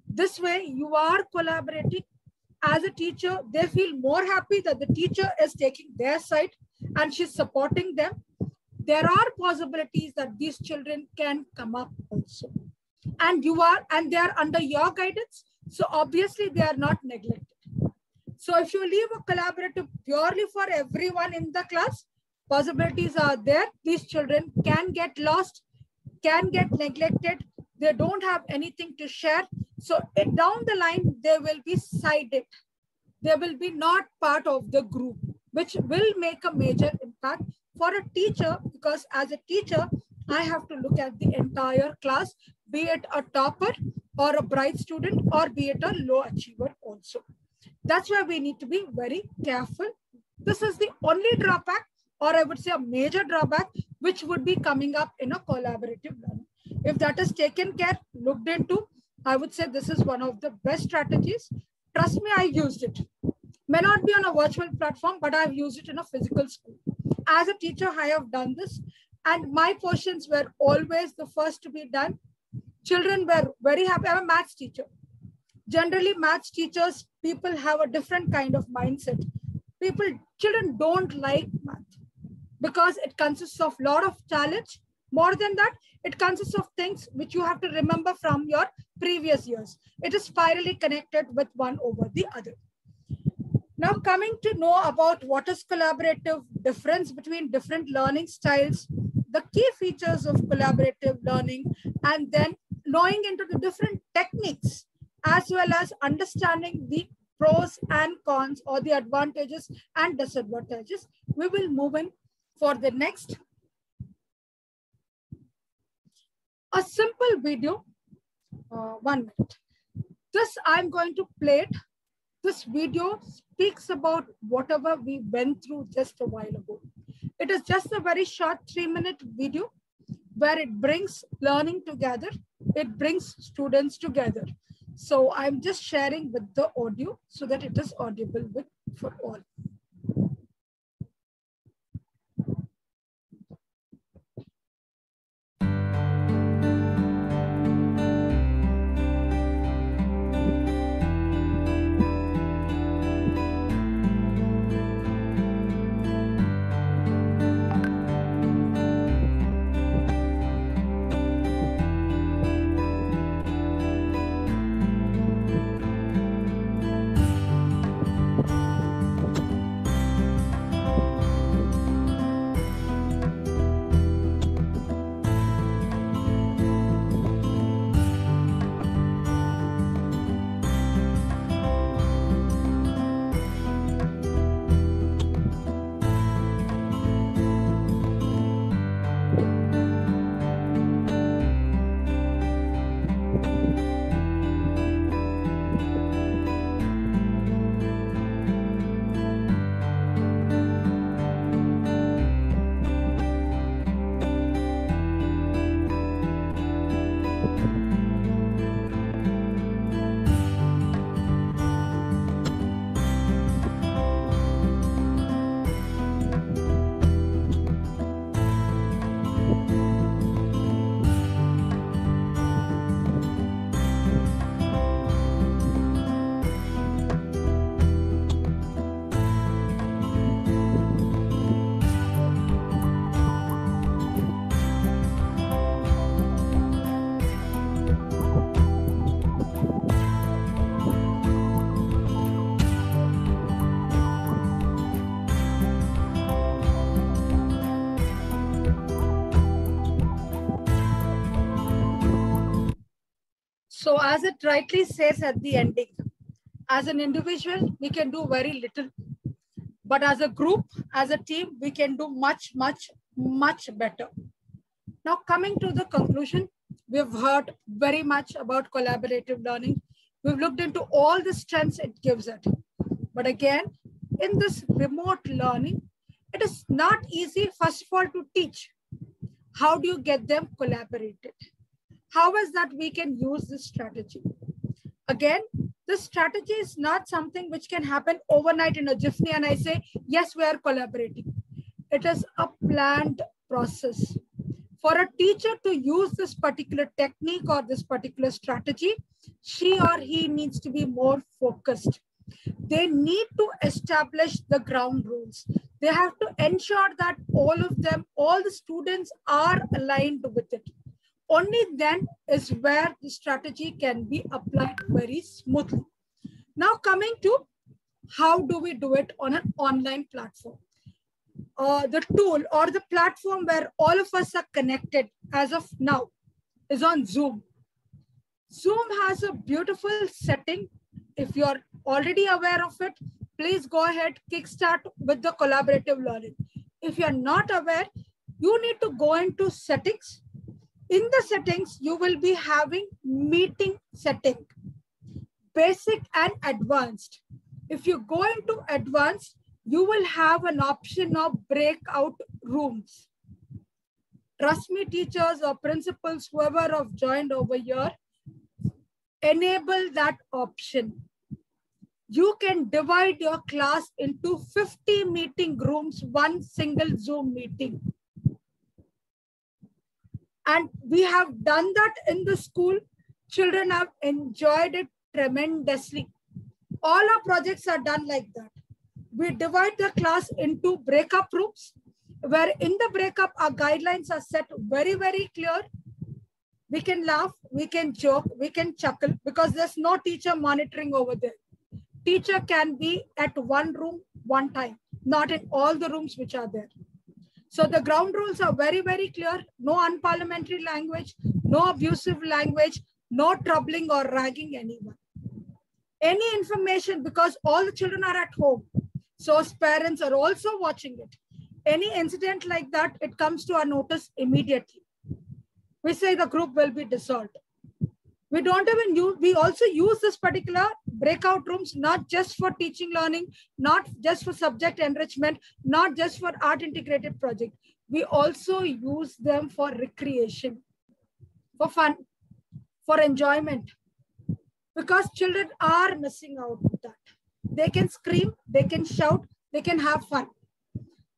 This way you are collaborating. As a teacher, they feel more happy that the teacher is taking their side and she's supporting them. There are possibilities that these children can come up also. And they are under your guidance. So obviously they are not neglected. So if you leave a collaborative purely for everyone in the class, possibilities are there. These children can get lost, can get neglected. They don't have anything to share. So down the line, they will be sided. They will be not part of the group, which will make a major impact for a teacher, because as a teacher, I have to look at the entire class, be it a topper or a bright student, or be it a low achiever also. That's why we need to be very careful. This is the only drawback, or I would say a major drawback, which would be coming up in a collaborative learning. If that is taken care, looked into, I would say this is one of the best strategies. Trust me, I used it. May not be on a virtual platform, but I've used it in a physical school. As a teacher, I have done this, and my portions were always the first to be done. Children were very happy. I'm a maths teacher. Generally, maths teachers, people have a different kind of mindset. Children don't like math because it consists of a lot of challenge. More than that, it consists of things which you have to remember from your previous years. It is spirally connected with one over the other. Now coming to know about what is collaborative, difference between different learning styles, the key features of collaborative learning, and then knowing into the different techniques, as well as understanding the pros and cons, or the advantages and disadvantages. We will move in for the next. A simple video, 1 minute. This I'm going to play it. This video speaks about whatever we went through just a while ago. It is just a very short 3-minute video where it brings learning together. It brings students together. So I'm just sharing with the audio so that it is audible for all. So as it rightly says at the ending, as an individual, we can do very little. But as a group, as a team, we can do much, much, much better. Now coming to the conclusion, we've heard very much about collaborative learning. We've looked into all the strengths it gives it. But again, in this remote learning, it is not easy, first of all, to teach. How do you get them collaborated? How is that we can use this strategy? Again, This strategy is not something which can happen overnight in a jiffy and I say, yes, we are collaborating. It is a planned process. For a teacher to use this particular technique or this particular strategy, she or he needs to be more focused. They need to establish the ground rules. They have to ensure that all of them, all the students are aligned with it. Only then is where the strategy can be applied very smoothly. Now coming to how do we do it on an online platform? The tool or the platform where all of us are connected as of now is on Zoom. Zoom has a beautiful setting. If you're already aware of it, please go ahead, kickstart with the collaborative learning. If you're not aware, you need to go into settings. In the settings, you will be having meeting setting, basic and advanced. If you go into advanced, you will have an option of breakout rooms. Trust me, teachers or principals, whoever have joined over here, enable that option. You can divide your class into 50 meeting rooms, one single Zoom meeting. And we have done that in the school. Children have enjoyed it tremendously. All our projects are done like that. We divide the class into breakup rooms, where in the breakup, our guidelines are set very, very clear. We can laugh, we can joke, we can chuckle because there's no teacher monitoring over there. Teacher can be at one room, one time, not in all the rooms which are there. So the ground rules are very, very clear. No unparliamentary language, no abusive language, no troubling or ragging anyone. Any information, because all the children are at home. So parents are also watching it. Any incident like that, it comes to our notice immediately. We say the group will be dissolved. We don't even use, we also use this particular breakout rooms, not just for teaching learning, not just for subject enrichment, not just for art integrated project. We also use them for recreation, for fun, for enjoyment, because children are missing out with that. They can scream, they can shout, they can have fun.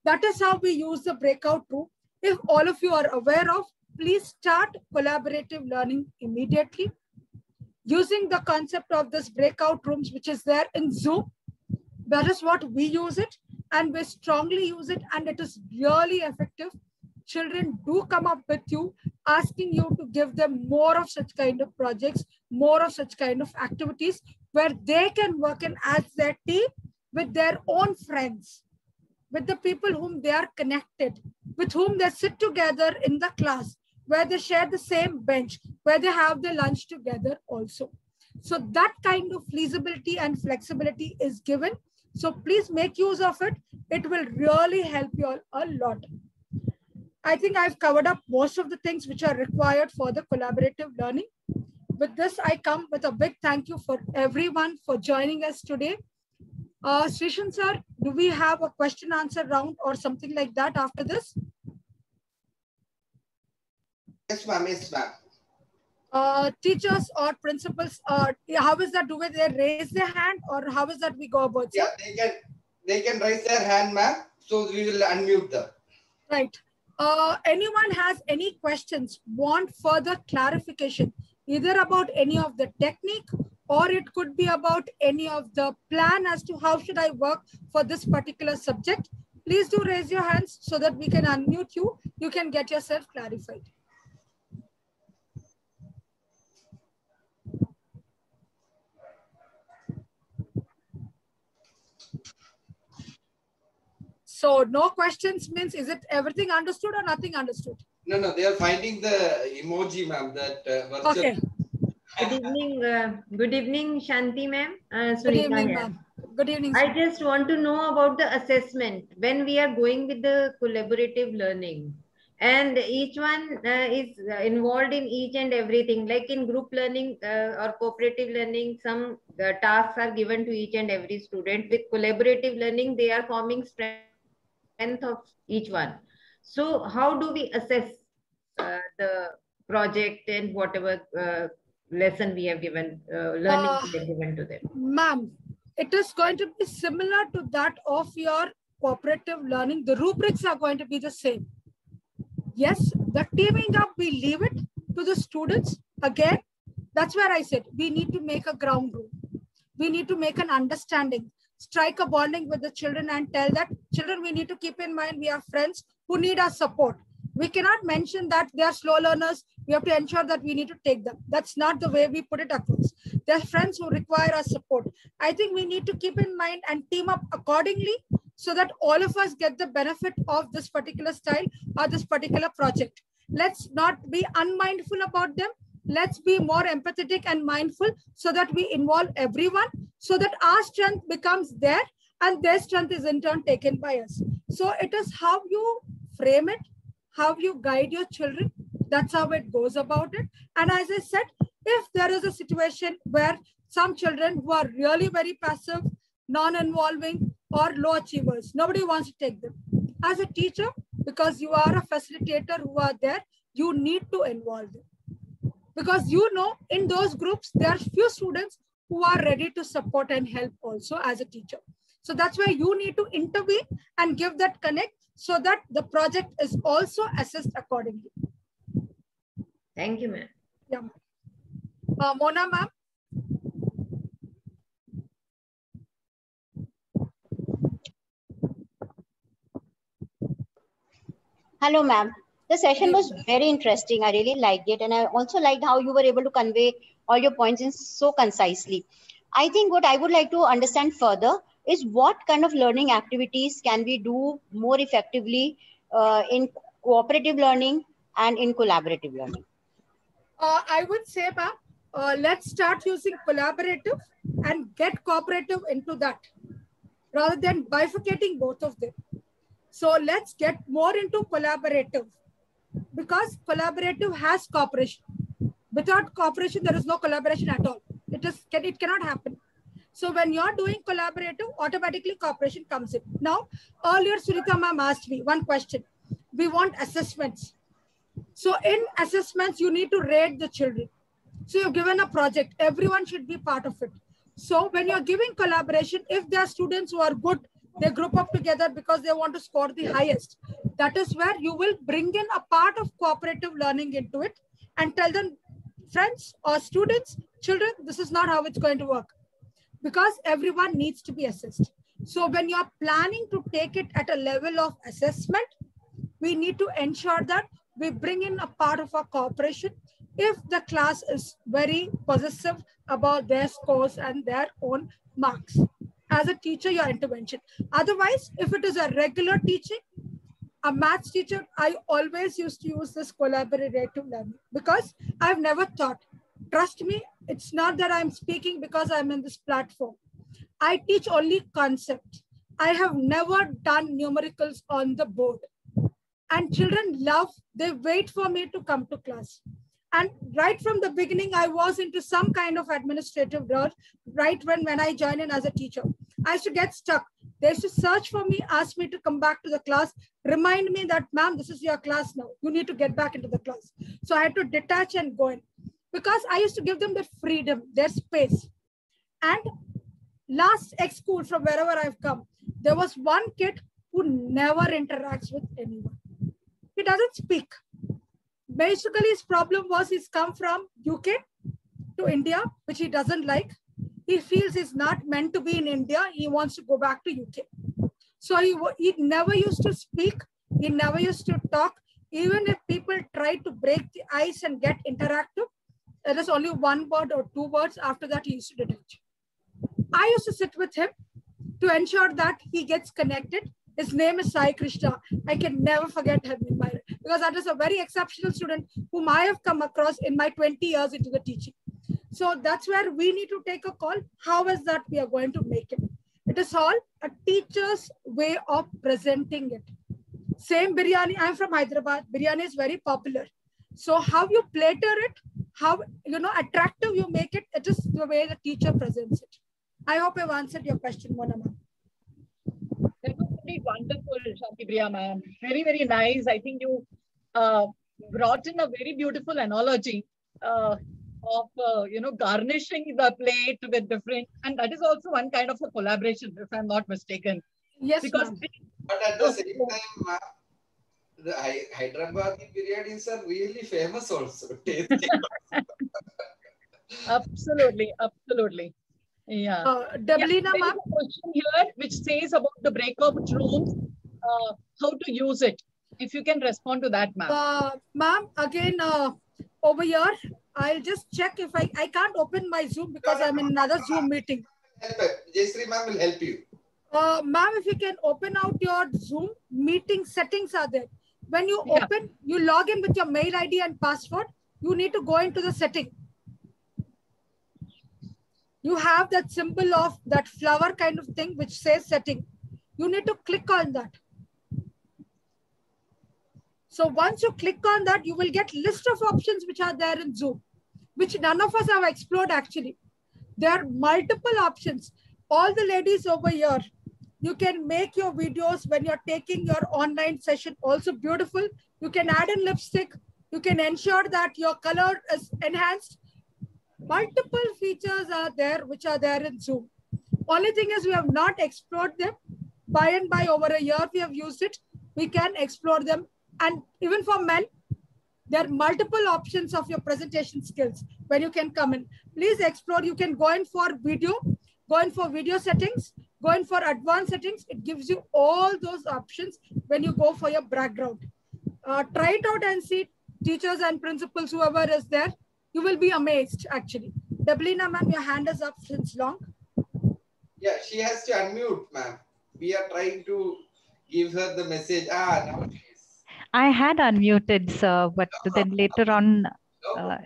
That is how we use the breakout room. If all of you are aware of, please start collaborative learning immediately using the concept of this breakout rooms, which is there in Zoom. That is what we use it, and we strongly use it, and it is really effective. Children do come up with you, asking you to give them more of such kind of projects, more of such kind of activities, where they can work in as their team with their own friends, with the people whom they are connected, with whom they sit together in the class, where they share the same bench, where they have their lunch together also. So that kind of feasibility and flexibility is given. So please make use of it. It will really help you all a lot. I think I've covered up most of the things which are required for the collaborative learning. With this, I come with a big thank you for everyone for joining us today. Srishan sir, do we have a question answer round or something like that after this? Yes, ma'am. Yes, ma'am. Teachers or principals, how is that? Do they raise their hand, or how is that we go about it? Yeah, they can raise their hand, ma'am. So we will unmute them. Right. Anyone has any questions, want further clarification, either about any of the technique, or it could be about any of the plan as to how should I work for this particular subject, please do raise your hands so that we can unmute you. You can get yourself clarified. So no questions means, is it everything understood or nothing understood? No, they are finding the emoji, ma'am, that virtual. Okay. Good evening, Shanti ma'am. Good evening, ma'am. Good evening. I just want to know about the assessment when we are going with the collaborative learning, and each one is involved in each and everything. Like in group learning or cooperative learning, some tasks are given to each and every student. With collaborative learning, they are forming strength of each one. So how do we assess the project and whatever lesson we have given, learning we have given to them? Ma'am, it is going to be similar to that of your cooperative learning. The rubrics are going to be the same. Yes, the teaming up, we leave it to the students. Again, that's where I said we need to make a ground rule. We need to make an understanding, strike a bonding with the children and tell that children, we need to keep in mind we have friends who need our support. We cannot mention that they are slow learners. We have to ensure that we need to take them. That's not the way we put it across. They're friends who require our support. I think we need to keep in mind and team up accordingly so that all of us get the benefit of this particular style or this particular project. Let's not be unmindful about them. Let's be more empathetic and mindful so that we involve everyone, so that our strength becomes there and their strength is in turn taken by us. So it is how you frame it, how you guide your children. That's how it goes about it. And as I said, if there is a situation where some children who are really very passive, non-involving or low achievers, nobody wants to take them. As a teacher, because you are a facilitator who are there, you need to involve them. Because you know, in those groups, there are few students who are ready to support and help also as a teacher. So that's where you need to intervene and give that connect so that the project is also assessed accordingly. Thank you, ma'am. Yeah. Mona, ma'am. Hello, ma'am. The session was very interesting. I really liked it. And I also liked how you were able to convey all your points in so concisely. I think what I would like to understand further is what kind of learning activities can we do more effectively in cooperative learning and in collaborative learning? I would say, ma'am, let's start using collaborative and get cooperative into that rather than bifurcating both of them. So let's get more into collaborative, because collaborative has cooperation. Without cooperation, there is no collaboration at all. It cannot happen. So when you're doing collaborative, automatically cooperation comes in. Now, earlier Sunita ma'am asked me one question. We want assessments. So in assessments, you need to rate the children. So you're given a project, everyone should be part of it. So when you're giving collaboration, if there are students who are good, they group up together because they want to score the highest. That is where you will bring in a part of cooperative learning into it and tell them, friends or students, children, this is not how it's going to work, because everyone needs to be assessed. So when you're planning to take it at a level of assessment, we need to ensure that we bring in a part of our cooperation if the class is very possessive about their scores and their own marks. As a teacher, your intervention. Otherwise, if it is a regular teaching, a maths teacher, I always used to use this collaborative learning because I've never taught. Trust me, it's not that I'm speaking because I'm in this platform. I teach only concept. I have never done numericals on the board. And children love, they wait for me to come to class. And right from the beginning, I was into some kind of administrative role, right when I joined in as a teacher. I used to get stuck. They used to search for me, ask me to come back to the class, remind me that, ma'am, this is your class now. You need to get back into the class. So I had to detach and go in because I used to give them their freedom, their space. And last ex-school from wherever I've come, there was one kid who never interacts with anyone. He doesn't speak. Basically, his problem was he's come from UK to India, which he doesn't like. He feels he's not meant to be in India. He wants to go back to UK. So he never used to speak. He never used to talk. Even if people tried to break the ice and get interactive, there is only one word or two words. After that, he used to detach. I used to sit with him to ensure that he gets connected. His name is Sai Krishna. I can never forget him because that is a very exceptional student whom I have come across in my 20 years into the teaching. So that's where we need to take a call. How is that we are going to make it? It is all a teacher's way of presenting it. Same biryani. I'm from Hyderabad. Biryani is very popular. So how you platter it, how attractive you make it, it is the way the teacher presents it. I hope I've answered your question, Mona ma'am. That was very wonderful, Shantipriya ma'am. Very, very nice. I think you brought in a very beautiful analogy. of garnishing the plate with different, and that is also one kind of a collaboration, if I'm not mistaken. Yes, Because ma'am. But at the same time, the Hyderabadi biryanis are really famous also. Tasty. absolutely, absolutely. Yeah. Yeah, Deblina, there is ma'am. a question here which says about the breakout rooms, how to use it. If you can respond to that, ma'am. Ma'am, again, over here, I'll just check if I can't open my Zoom because I'm in another Zoom meeting. Jayashree ma'am will help you. Ma'am, if you can open out your Zoom meeting settings are there. When you Yeah. open, you log in with your mail ID and password. You need to go into the setting. You have that symbol of that flower kind of thing which says setting. You need to click on that. So once you click on that, you will get list of options which are there in Zoom, which none of us have explored actually. There are multiple options. All the ladies over here, you can make your videos when you're taking your online session also beautiful. You can add in lipstick. You can ensure that your color is enhanced. Multiple features are there which are there in Zoom. Only thing is we have not explored them. By and by over a year we have used it. We can explore them. And even for men, there are multiple options of your presentation skills when you can come in. Please explore. You can go in for video, go in for video settings, go in for advanced settings. It gives you all those options when you go for your background. Try it out and see, teachers and principals, whoever is there. You will be amazed actually. Deblina ma'am, your hand is up since long. Yeah, she has to unmute, ma'am. We are trying to give her the message. Now she is. I had unmuted, sir, but then later on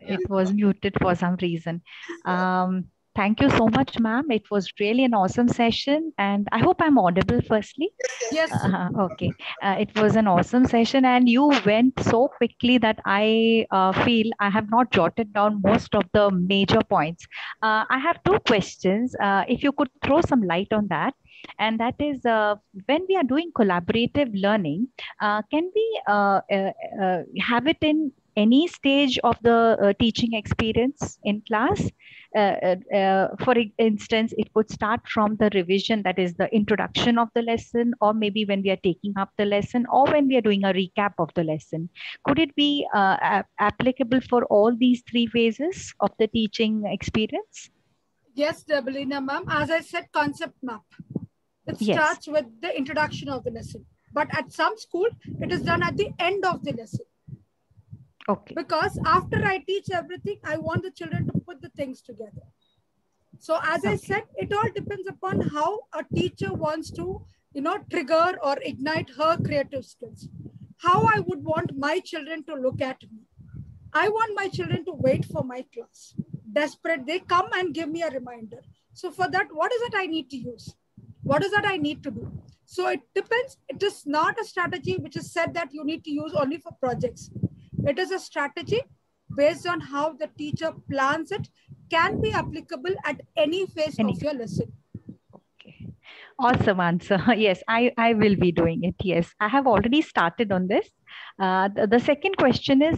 it was muted for some reason. Thank you so much, ma'am. It was really an awesome session, and I hope I'm audible firstly. Yes. Okay. It was an awesome session, and you went so quickly that I feel I have not jotted down most of the major points. I have two questions. If you could throw some light on that. And that is when we are doing collaborative learning, can we have it in any stage of the teaching experience in class? For instance, it could start from the revision, that is the introduction of the lesson, or maybe when we are taking up the lesson, or when we are doing a recap of the lesson. Could it be applicable for all these three phases of the teaching experience? Yes, Deblina ma'am. As I said, concept map. It starts with the introduction of the lesson. But at some school, it is done at the end of the lesson. Okay. Because after I teach everything, I want the children to put the things together. So as I said, it all depends upon how a teacher wants to, trigger or ignite her creative skills. How I would want my children to look at me. I want my children to wait for my class. Desperate, they come and give me a reminder. So for that, what is it I need to use? What is that I need to do? So it depends. It is not a strategy which is said that you need to use only for projects. It is a strategy based on how the teacher plans it, can be applicable at any phase of your lesson. Okay. Awesome answer. Yes, I will be doing it. Yes, I have already started on this. The second question is,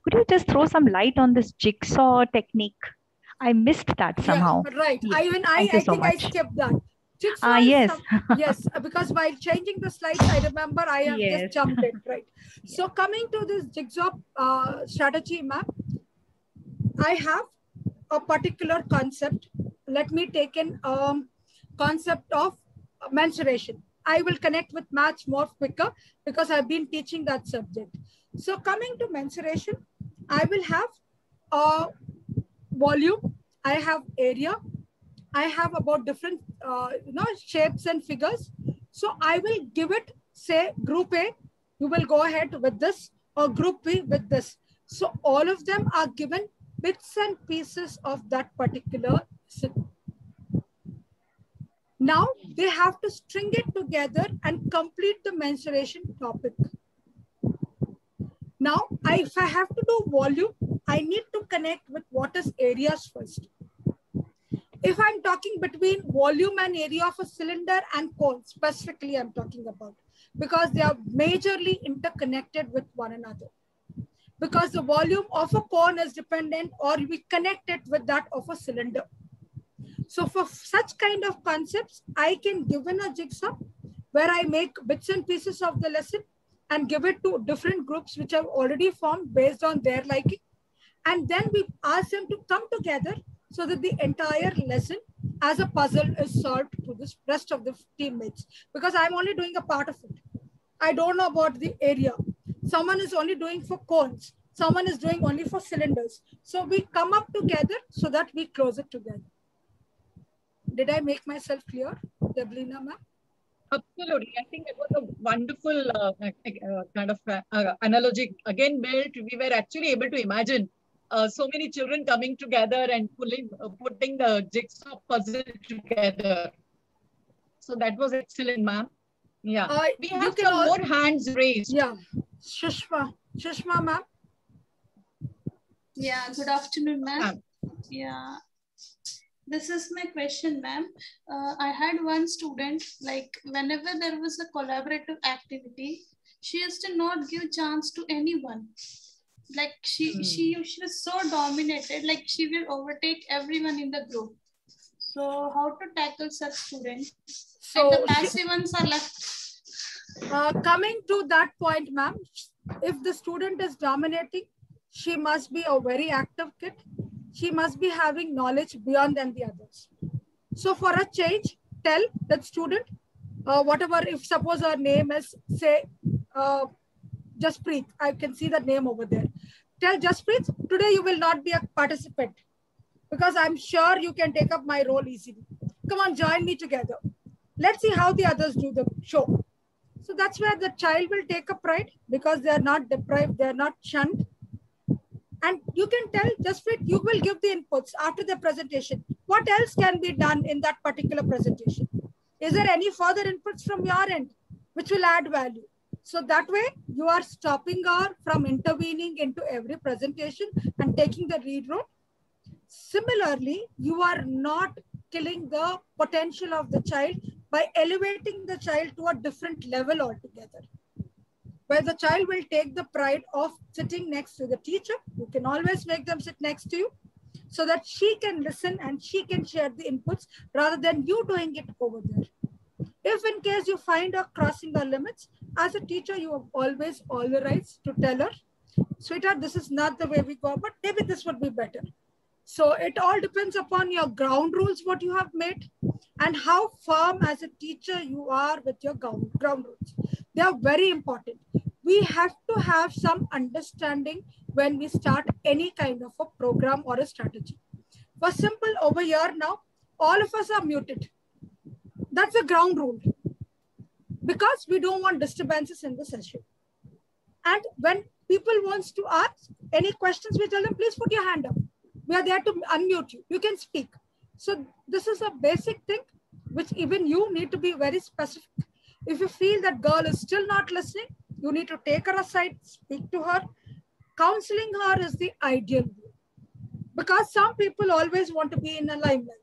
could you just throw some light on this jigsaw technique? I missed that somehow. Yeah, right. Yes. I think I skipped that. Yes. Yes, because while changing the slides, I remember I have just jumped it, right? Yes. So coming to this jigsaw strategy map, I have a particular concept. Let me take in concept of mensuration. I will connect with maths more quicker because I've been teaching that subject. So coming to mensuration, I will have a volume, I have area, I have about different shapes and figures. So I will give it, say, group A, you will go ahead with this, or group B with this. So all of them are given bits and pieces of that particular thing. Now they have to string it together and complete the mensuration topic. Now, if I have to do volume, I need to connect with what is areas first. If I'm talking between volume and area of a cylinder and cone, specifically I'm talking about, because they are majorly interconnected with one another. because the volume of a cone is dependent, or we connect it with that of a cylinder. So for such kind of concepts, I can give in a jigsaw where I make bits and pieces of the lesson and give it to different groups which have already formed based on their liking. And then we ask them to come together so that the entire lesson as a puzzle is solved to the rest of the teammates. Because I'm only doing a part of it. I don't know about the area. Someone is only doing for cones. Someone is doing only for cylinders. So we come up together so that we close it together. Did I make myself clear, Deblina ma'am? Absolutely. I think it was a wonderful kind of analogy again built. We were actually able to imagine so many children coming together and putting the jigsaw puzzle together. So that was excellent, ma'am. Yeah. We have some more hands raised. Yeah. Shushma ma'am. Yeah, good afternoon, ma'am. Yeah. This is my question, ma'am. I had one student, like whenever there was a collaborative activity, she used to not give chance to anyone. Like she was so dominated, like she will overtake everyone in the group. So how to tackle such students? So and the passive ones are left. Coming to that point, ma'am, if the student is dominating, she must be a very active kid. She must be having knowledge beyond than the others. So for a change, tell that student, whatever, if suppose her name is, say, Jaspreet, I can see the name over there. Tell Jaspreet, today you will not be a participant because I'm sure you can take up my role easily. Come on, join me together. Let's see how the others do the show. So that's where the child will take a pride because they are not deprived, they are not shunned. And you can tell Jaspreet, you will give the inputs after the presentation. What else can be done in that particular presentation? Is there any further inputs from your end which will add value? So that way you are stopping her from intervening into every presentation and taking the lead role. Similarly, you are not killing the potential of the child by elevating the child to a different level altogether. Where the child will take the pride of sitting next to the teacher. You can always make them sit next to you so that she can listen and she can share the inputs rather than you doing it over there. If in case you find her crossing her limits, as a teacher, you have always all the rights to tell her, sweetheart, this is not the way we go, but maybe this would be better. So it all depends upon your ground rules, what you have made, and how firm as a teacher you are with your ground rules. They are very important. We have to have some understanding when we start any kind of a program or a strategy. For simple, over here now, all of us are muted. That's a ground rule because we don't want disturbances in the session. And when people wants to ask any questions, we tell them, please put your hand up. We are there to unmute you. You can speak. So this is a basic thing which even you need to be very specific. If you feel that girl is still not listening, you need to take her aside, speak to her. Counseling her is the ideal way. Because some people always want to be in the limelight.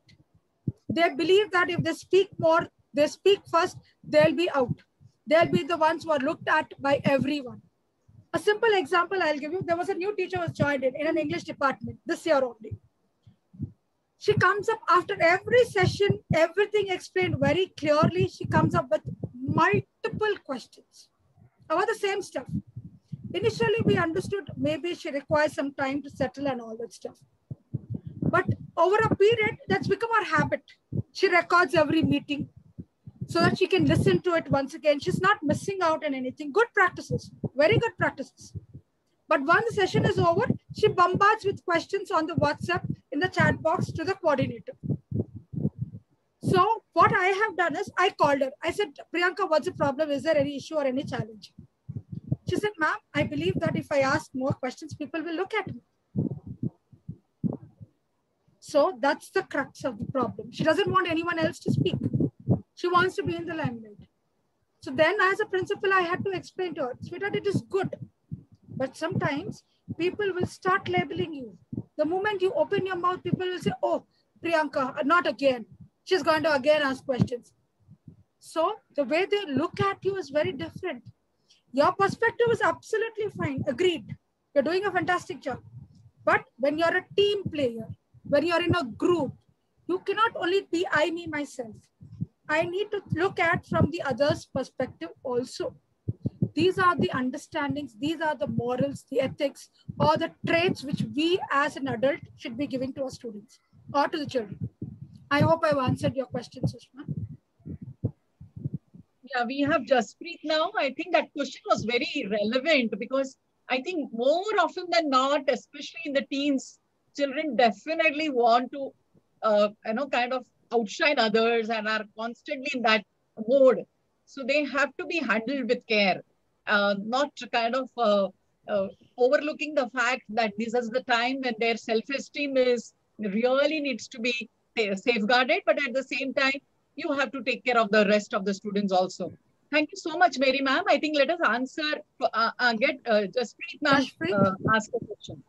They believe that if they speak more, they speak first, they'll be out. They'll be the ones who are looked at by everyone. A simple example I'll give you. There was a new teacher who was joined in an English department this year only. She comes up after every session, everything explained very clearly. She comes up with multiple questions about the same stuff. Initially, we understood maybe she requires some time to settle and all that stuff. But over a period, that's become her habit. She records every meeting so that she can listen to it once again. She's not missing out on anything. Good practices, very good practices. But once the session is over, she bombards with questions on the WhatsApp in the chat box to the coordinator. So what I have done is I called her. I said, Priyanka, what's the problem? Is there any issue or any challenge? She said, ma'am, I believe that if I ask more questions, people will look at me. So that's the crux of the problem. She doesn't want anyone else to speak. She wants to be in the limelight. So then as a principal, I had to explain to her, sweetheart, it is good. But sometimes people will start labeling you. The moment you open your mouth, people will say, oh, Priyanka, not again. She's going to again ask questions. So the way they look at you is very different. Your perspective is absolutely fine, agreed. You're doing a fantastic job. But when you're a team player, when you're in a group, you cannot only be I, me, myself. I need to look at from the other's perspective also. These are the understandings, these are the morals, the ethics, or the traits which we as an adult should be giving to our students or to the children. I hope I've answered your question, Sushma. Yeah, we have Jaspreet now. I think that question was very relevant because I think more often than not, especially in the teens, children definitely want to, kind of outshine others and are constantly in that mode. So they have to be handled with care, not kind of overlooking the fact that this is the time when their self-esteem is really needs to be safeguarded, but at the same time, you have to take care of the rest of the students also. Thank you so much, Mary ma'am. I think let us answer, get Jaspreet ma'am ask a question.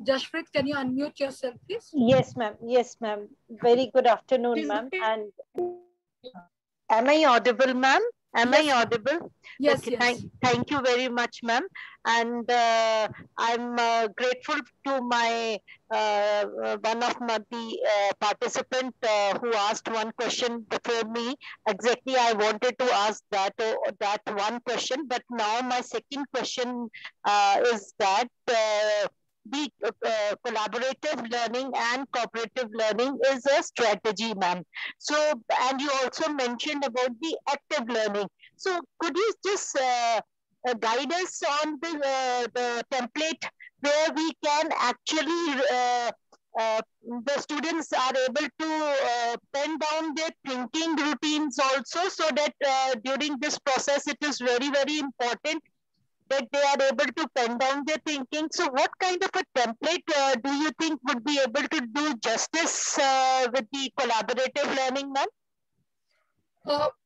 Jaspreet, can you unmute yourself, please? Yes, ma'am. Yes, ma'am. Very good afternoon, ma'am. And am I audible, ma'am? Am I audible? Yes, okay, yes. Thank you very much, ma'am. And I'm grateful to my one of the participant who asked one question before me. Exactly, I wanted to ask that one question, but now my second question is that the collaborative learning and cooperative learning is a strategy, ma'am. So, and you also mentioned about the active learning. So, could you just guide us on the template where we can actually the students are able to pen down their thinking routines also, so that during this process it is very, very important that they are able to pen down their thinking. So what kind of a template do you think would be able to do justice with the collaborative learning, ma'am?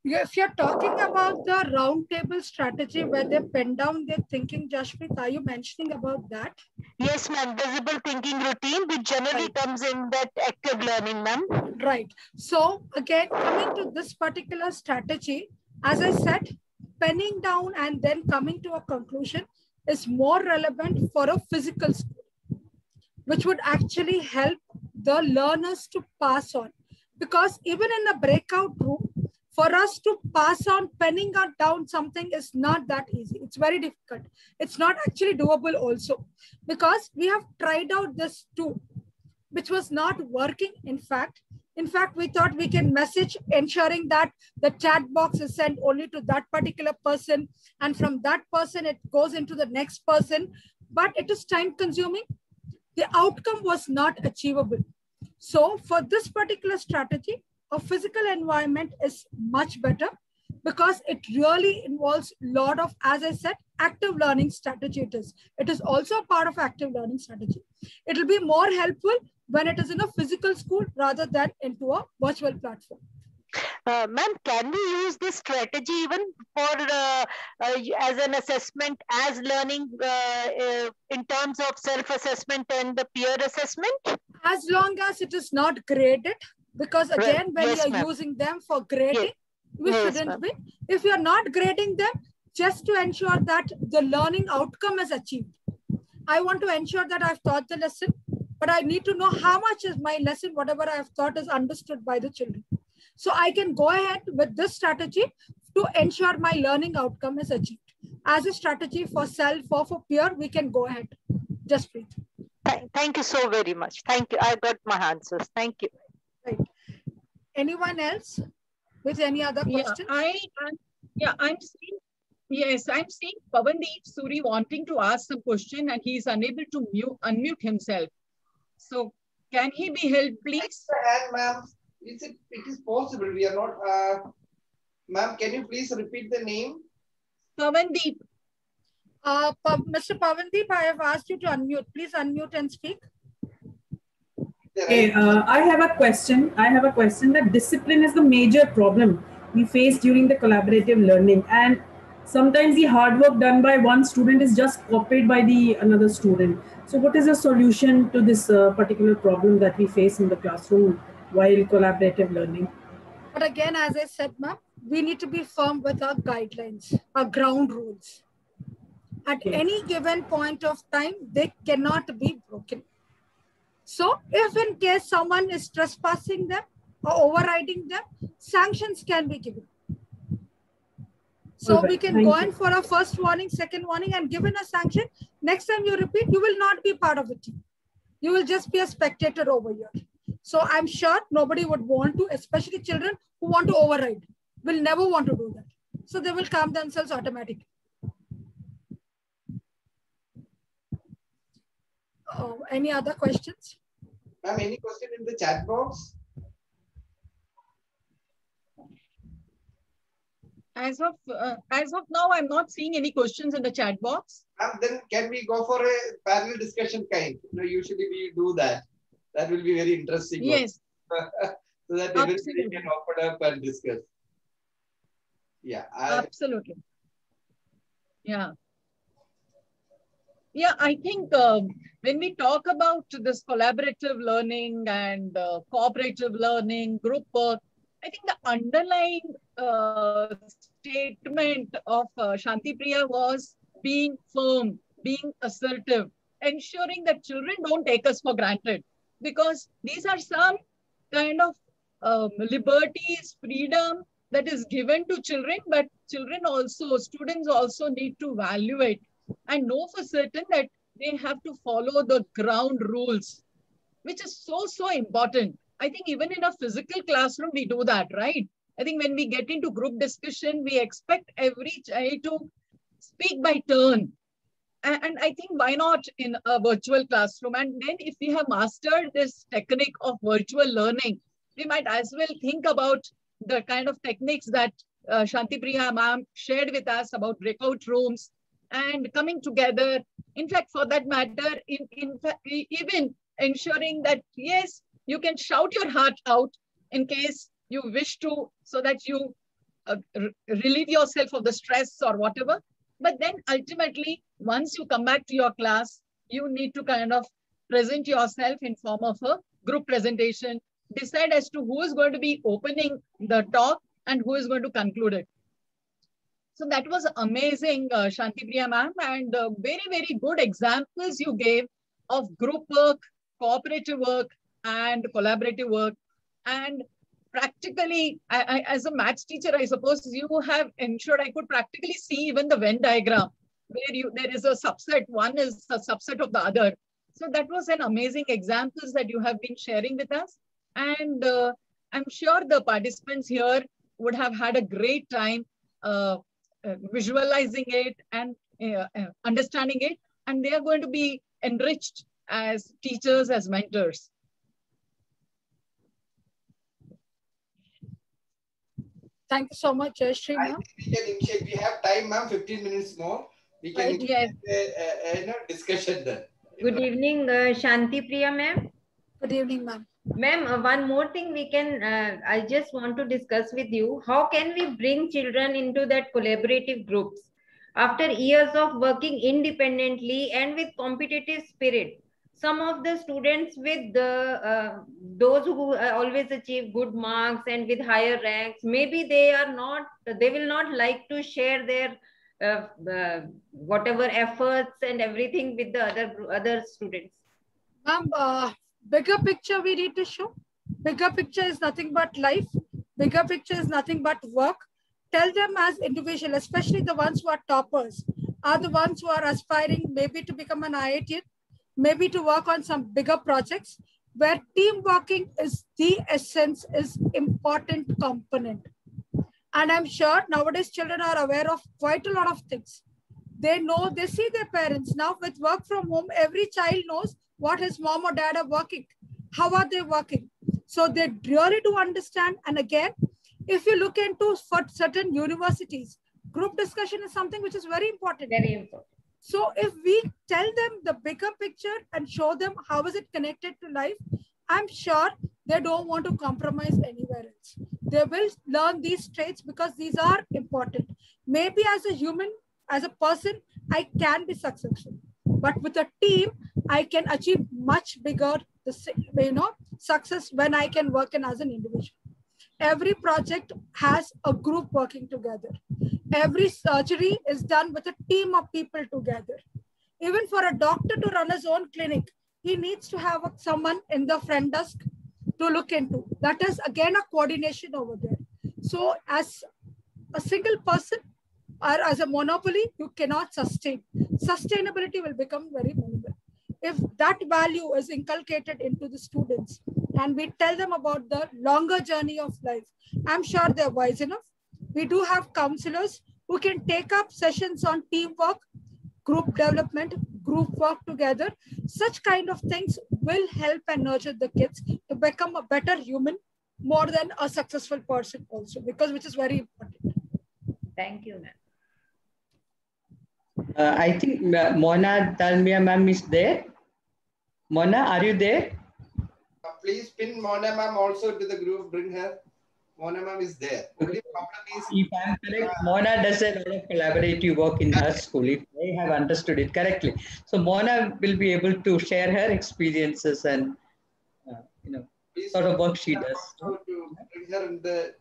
If you're talking about the roundtable strategy where they pen down their thinking, Jaspreet, are you mentioning about that? Yes, ma'am. Visible thinking routine, which generally comes in that active learning, ma'am. Right. So again, coming to this particular strategy, as I said, penning down and then coming to a conclusion is more relevant for a physical school, which would actually help the learners to pass on. Because even in a breakout room, for us to pass on penning down something is not that easy. It's very difficult. It's not actually doable also, because we have tried out this too, which was not working. In fact, we thought we can message ensuring that the chat box is sent only to that particular person, and from that person it goes into the next person, but it is time consuming. The outcome was not achievable. So for this particular strategy, a physical environment is much better, because it really involves a lot of, as I said, active learning strategy. It is also a part of active learning strategy. It will be more helpful when it is in a physical school rather than into a virtual platform. Ma'am, can we use this strategy even for as an assessment, as learning in terms of self-assessment and the peer assessment? As long as it is not graded, because again, when you're using them for grading, we shouldn't be. If you're not grading them, just to ensure that the learning outcome is achieved. I want to ensure that I've taught the lesson, but I need to know how much is my lesson, whatever I have taught is understood by the children. So I can go ahead with this strategy to ensure my learning outcome is achieved. As a strategy for self or for peer, we can go ahead. Jaspreet. Thank you so very much. Thank you. I got my answers. Thank you. Right. Anyone else with any other questions? I'm seeing Pavandeep Suri wanting to ask some question and he is unable to unmute himself. So can he be helped, please? Ma'am, it is possible. We are not. Ma'am, can you please repeat the name? Pavandeep. Mr. Pavandeep, I have asked you to unmute. Please unmute and speak. Okay, I have a question. That discipline is the major problem we face during the collaborative learning, and sometimes the hard work done by one student is just copied by another student. So what is the solution to this particular problem that we face in the classroom while collaborative learning? But again, as I said, ma'am, we need to be firm with our guidelines, our ground rules. At any given point of time, they cannot be broken. So if in case someone is trespassing them or overriding them, sanctions can be given. So we can go in for a first warning, second warning, and given a sanction. Next time you repeat, you will not be part of the team. You will just be a spectator over here. So I'm sure nobody would want to, especially children who want to override, will never want to do that. So they will calm themselves automatically. Any other questions? Ma'am, any question in the chat box? As of now, I'm not seeing any questions in the chat box. Then can we go for a panel discussion kind? You know, usually we do that. That will be very interesting. Yes. So that everybody can open up and discuss. Yeah. Absolutely. Yeah. Yeah, I think when we talk about this collaborative learning and cooperative learning, group work, I think the underlying statement of Shanti Priya was being firm, being assertive, ensuring that children don't take us for granted, because these are some kind of liberties, freedom that is given to children, but children also, students also need to value it and know for certain that they have to follow the ground rules, which is so important. I think even in a physical classroom, we do that, right? I think when we get into group discussion, we expect every child to speak by turn. And I think why not in a virtual classroom? And then if we have mastered this technique of virtual learning, we might as well think about the kind of techniques that Shanti Priya ma'am shared with us about breakout rooms and coming together. In fact, for that matter, even ensuring that, yes, you can shout your heart out in case you wish to, so that you relieve yourself of the stress or whatever. But then ultimately, once you come back to your class, you need to kind of present yourself in form of a group presentation, decide as to who is going to be opening the talk and who is going to conclude it. So that was amazing, Shanti Priya ma'am, and very good examples you gave of group work, cooperative work, and collaborative work. And practically, as a maths teacher, I suppose you have ensured I could practically see even the Venn diagram, where there is a subset, one is a subset of the other. So that was an amazing examples that you have been sharing with us. And I'm sure the participants here would have had a great time visualizing it and understanding it. And they are going to be enriched as teachers, as mentors. Thank you so much, Jayashree ma'am. We can initiate. We have time, ma'am. 15 minutes more. We can initiate a discussion then. Good evening, Shanti Priya ma'am. Good evening, ma'am. Ma'am, one more thing we can, I just want to discuss with you. How can we bring children into that collaborative groups? After years of working independently and with competitive spirit, some of the students with those who always achieve good marks and with higher ranks, maybe they will not like to share their whatever efforts and everything with the other students. Ma'am, bigger picture we need to show. Bigger picture is nothing but life. Bigger picture is nothing but work. Tell them as individual, especially the ones who are toppers, are the ones who are aspiring maybe to become an IITian, maybe to work on some bigger projects, where team working is the essence, is important component. And I'm sure nowadays children are aware of quite a lot of things. They know, they see their parents. Now with work from home, every child knows what his mom or dad are working. How are they working? So they really do understand. And again, if you look into for certain universities, group discussion is something which is very important. Very important. So if we tell them the bigger picture and show them how is it connected to life, I'm sure they don't want to compromise anywhere else. They will learn these traits because these are important. Maybe as a human, as a person, I can be successful. But with a team, I can achieve much bigger success when I can work in as an individual. every project has a group working together. Every surgery is done with a team of people together. Even for a doctor to run his own clinic, he needs to have someone in the front desk to look into. That is again a coordination over there. So as a single person or as a monopoly, you cannot sustain. Sustainability will become very minimal. If that value is inculcated into the students and we tell them about the longer journey of life, I'm sure they're wise enough. We do have counselors who can take up sessions on teamwork, group development, group work together. Such kind of things will help and nurture the kids to become a better human more than a successful person also, because which is very important. Thank you, ma'am. I think Mona Dalmia ma'am is there. Mona, are you there? Please pin Mona ma'am also to the group. Bring her. Mona ma'am is there. Only problem is, if I'm correct, Mona does a lot of collaborative work in her school, if I have understood it correctly. So Mona will be able to share her experiences and sort of work she does. To bring her in the.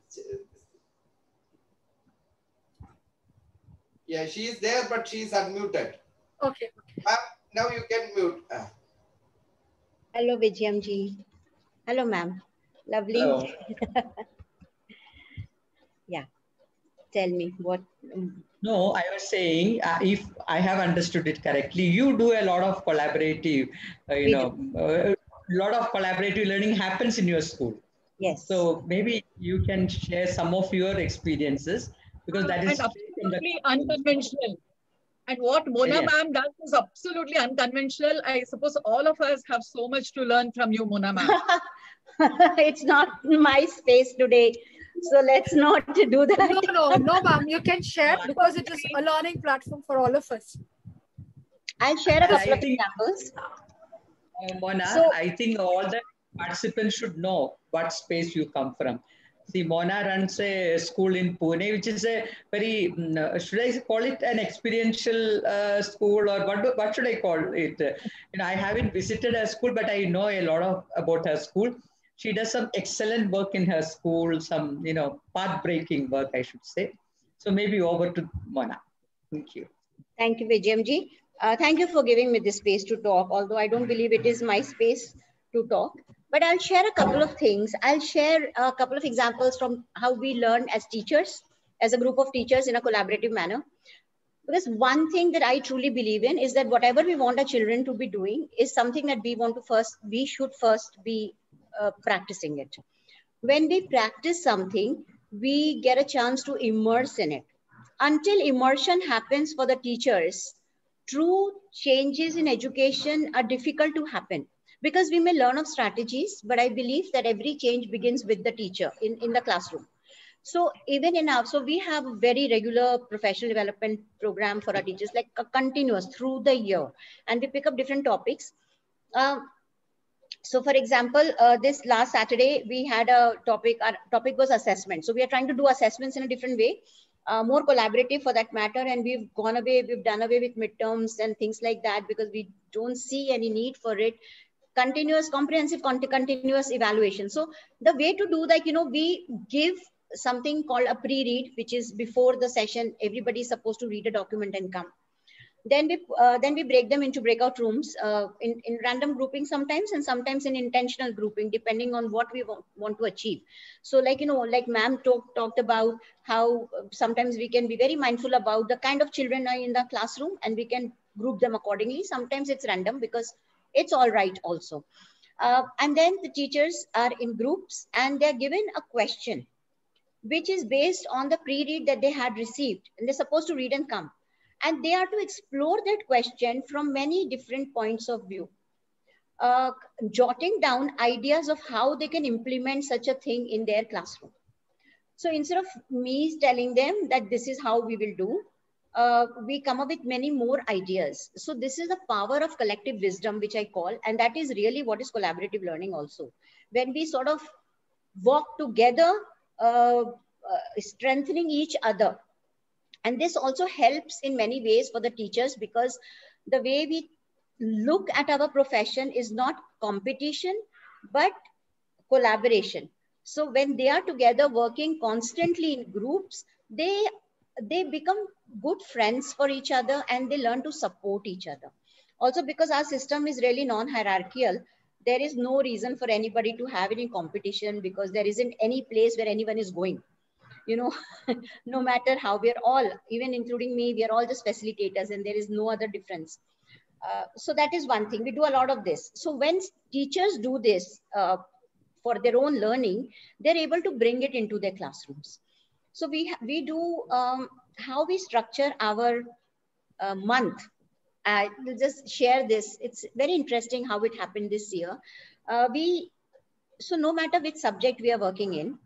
Yeah, she is there, but she is unmuted. Okay. Ma'am, now you can mute. Hello, Vijayamji. Hello, ma'am. Lovely. Hello. Yeah. Tell me what. No, I was saying, if I have understood it correctly, you do a lot of collaborative, a lot of collaborative learning happens in your school. Yes. So maybe you can share some of your experiences, because that is absolutely unconventional. And what Mona ma'am does is absolutely unconventional. I suppose all of us have so much to learn from you, Mona ma'am. It's not my space today. So let's not do that. No, ma'am. You can share because it is a learning platform for all of us. I'll share a couple of examples. Mona, I think all the participants should know what space you come from. See, Mona runs a school in Pune, which is a very, should I call it an experiential school, or what should I call it? I haven't visited her school, but I know a lot about her school. She does some excellent work in her school, some, path-breaking work, I should say. So maybe over to Mona. Thank you. Thank you, Vijayamji. Thank you for giving me this space to talk, although I don't believe it is my space to talk. But I'll share a couple of things. I'll share a couple of examples from how we learn as teachers, as a group of teachers in a collaborative manner. Because one thing that I truly believe in is that whatever we want our children to be doing is something that we should first be practicing it. When we practice something, we get a chance to immerse in it. Until immersion happens for the teachers, true changes in education are difficult to happen. Because we may learn of strategies, but I believe that every change begins with the teacher in the classroom. So even so we have a very regular professional development program for our teachers, like a continuous through the year, and we pick up different topics. So for example, this last Saturday, we had a topic, our topic was assessment. So we are trying to do assessments in a different way, more collaborative for that matter. And we've done away with midterms and things like that, because we don't see any need for it. Continuous, comprehensive, continuous evaluation. So the way to do that, we give something called a pre-read, which is before the session, everybody is supposed to read a document and come. Then we break them into breakout rooms in random grouping sometimes, and sometimes in intentional grouping, depending on what we want to achieve. So like ma'am talked about how sometimes we can be very mindful about the kind of children are in the classroom, and we can group them accordingly. Sometimes it's random because it's all right also. And then the teachers are in groups and they're given a question, which is based on the pre-read that they had received, and they're supposed to read and come. And they are to explore that question from many different points of view, jotting down ideas of how they can implement such a thing in their classroom. So instead of me telling them that this is how we will do, we come up with many more ideas. So this is the power of collective wisdom, which I call, and that is really what is collaborative learning also. When we sort of walk together, strengthening each other. And this also helps in many ways for the teachers, because the way we look at our profession is not competition, but collaboration. So when they are together working constantly in groups, they become good friends for each other and they learn to support each other. Also, because our system is really non-hierarchical, there is no reason for anybody to have any competition, because there isn't any place where anyone is going. You know, no matter how, we are all, even including me, we are all just facilitators and there is no other difference. So that is one thing. We do a lot of this. So when teachers do this for their own learning, they're able to bring it into their classrooms. So we do how we structure our month. We'll just share this. It's very interesting how it happened this year. So no matter which subject we are working in,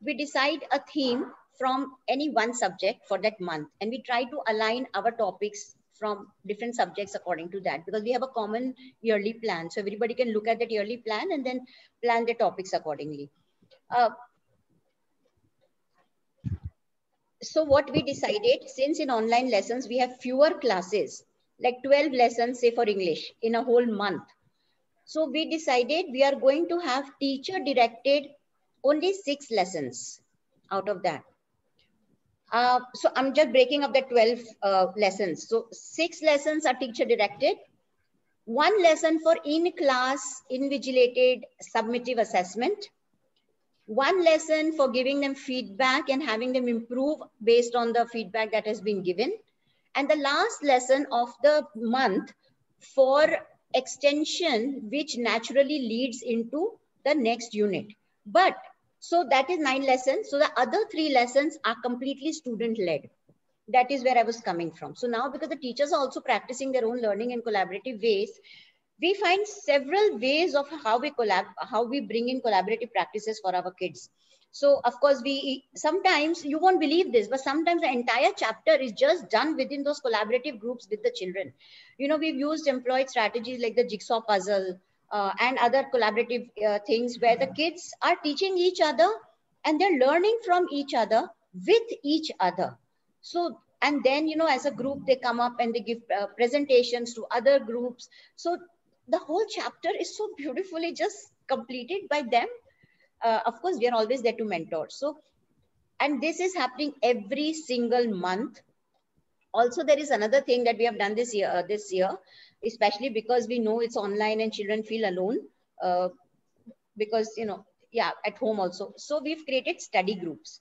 we decide a theme from any one subject for that month, and we try to align our topics from different subjects according to that, because we have a common yearly plan. So everybody can look at that yearly plan and then plan the topics accordingly. So what we decided, since in online lessons, we have fewer classes, like 12 lessons, say for English in a whole month. So we decided we are going to have teacher directed only 6 lessons out of that. So I'm just breaking up the 12 lessons. So 6 lessons are teacher directed, 1 lesson for in-class invigilated summative assessment, 1 lesson for giving them feedback and having them improve based on the feedback that has been given, and the last lesson of the month for extension, which naturally leads into the next unit. But so that is 9 lessons. So the other 3 lessons are completely student led. That is where I was coming from. So now, because the teachers are also practicing their own learning in collaborative ways, we find several ways of how we bring in collaborative practices for our kids. So of course, sometimes you won't believe this, but sometimes the entire chapter is just done within those collaborative groups with the children. You know, we've used employed strategies like the jigsaw puzzle and other collaborative things where the kids are teaching each other and they're learning from each other with each other. So, and then, you know, as a group, they come up and they give presentations to other groups. So the whole chapter is so beautifully just completed by them. Of course, we are always there to mentor. So, and this is happening every single month. Also, there is another thing that we have done this year, especially because we know it's online and children feel alone because, you know, yeah, at home also. So we've created study groups.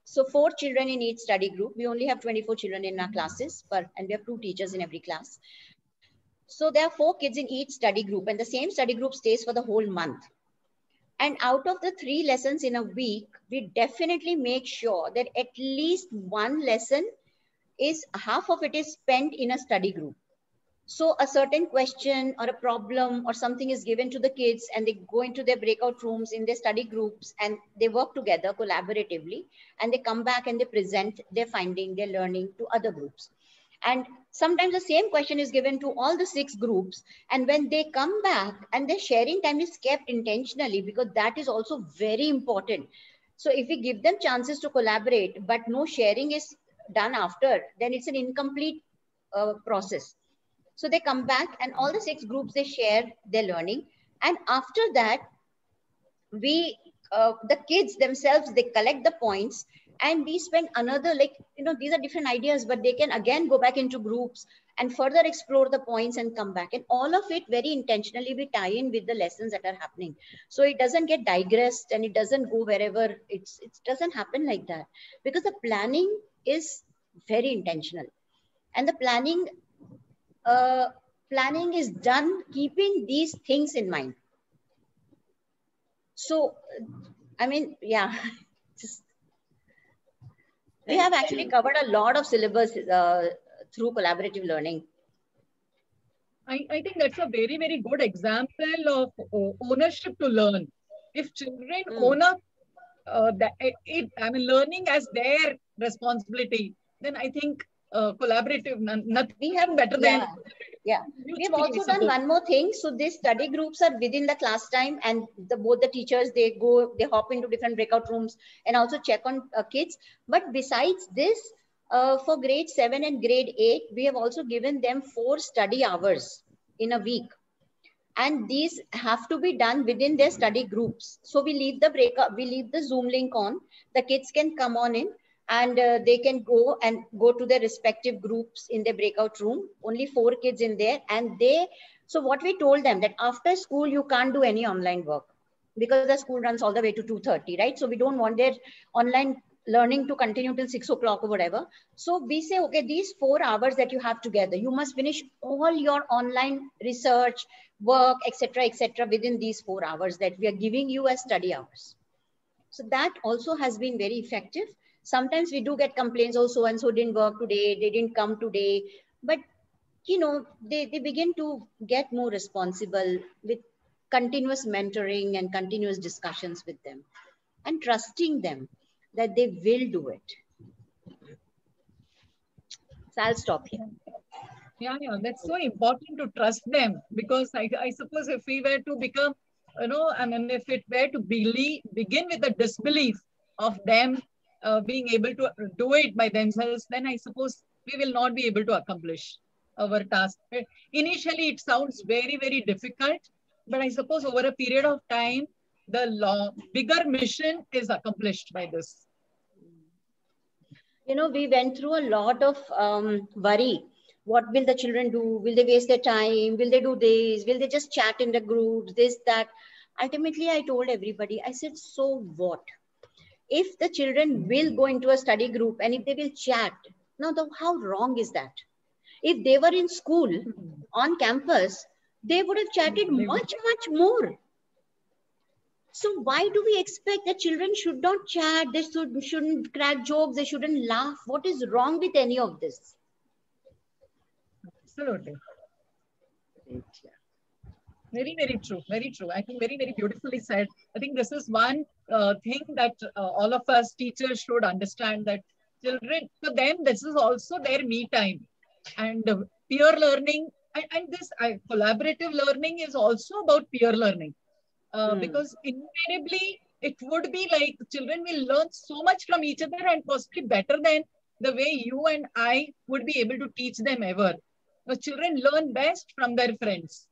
So 4 children in each study group. We only have 24 children in our classes, and we have 2 teachers in every class. So there are 4 kids in each study group, and the same study group stays for the whole month. And out of the 3 lessons in a week, we definitely make sure that at least 1 lesson is, half of it is spent in a study group. So a certain question or a problem or something is given to the kids and they go into their breakout rooms in their study groups and they work together collaboratively, and they come back and they present their finding, their learning to other groups. And sometimes the same question is given to all the 6 groups. And when they come back, and their sharing time is kept intentionally, because that is also very important. So if we give them chances to collaborate, but no sharing is done after, then it's an incomplete process. So they come back and all the 6 groups, they share their learning. And after that, the kids themselves, they collect the points. And we spend another, like, you know, these are different ideas, but they can again go back into groups and further explore the points and come back. And all of it very intentionally we tie in with the lessons that are happening. So it doesn't get digressed and it doesn't go wherever. It doesn't happen like that, because the planning is very intentional. And the planning is done keeping these things in mind. So, I mean, yeah, we have actually covered a lot of syllabus through collaborative learning. I think that's a very, very good example of ownership to learn. If children own up learning as their responsibility, then I think collaborative, nothing have better than. Yeah. We've also done one more thing. So these study groups are within the class time, and both the teachers, they hop into different breakout rooms and also check on kids. But besides this, for grade 7 and grade 8, we have also given them 4 study hours in a week. and these have to be done within their study groups. So we leave the breakout, we leave the Zoom link on. The kids can come on in, and they can go to their respective groups in their breakout room. Only 4 kids in there, and so what we told them, that after school you can't do any online work, because the school runs all the way to 2:30, right? So we don't want their online learning to continue till 6 o'clock or whatever. So we say, okay, these 4 hours that you have together, you must finish all your online research, work, etc., within these 4 hours that we are giving you as study hours. So that also has been very effective. Sometimes we do get complaints, oh, so and so didn't work today, they didn't come today. But, you know, they begin to get more responsible with continuous mentoring and continuous discussions with them, and trusting them that they will do it. So I'll stop here. Yeah, that's so important to trust them, because I suppose if we were to become, you know, I mean, if it were to begin with a disbelief of them being able to do it by themselves, then I suppose we will not be able to accomplish our task. Initially, it sounds very, very difficult, but I suppose over a period of time, the bigger mission is accomplished by this. You know, we went through a lot of worry. What will the children do? Will they waste their time? Will they do this? Will they just chat in the groups? This, that. Ultimately, I told everybody, I said, so what? If the children will go into a study group and if they will chat, now how wrong is that? If they were in school, on campus, they would have chatted much, much more. So why do we expect that children should not chat? They shouldn't crack jokes. They shouldn't laugh. What is wrong with any of this? Absolutely. Very, very true. Very true. I think very, very beautifully said. I think this is one thing that all of us teachers should understand, that children, for them, this is also their me time. And peer learning, and this collaborative learning is also about peer learning. Because invariably, it would be like children will learn so much from each other, and possibly better than the way you and I would be able to teach them ever. The children learn best from their friends.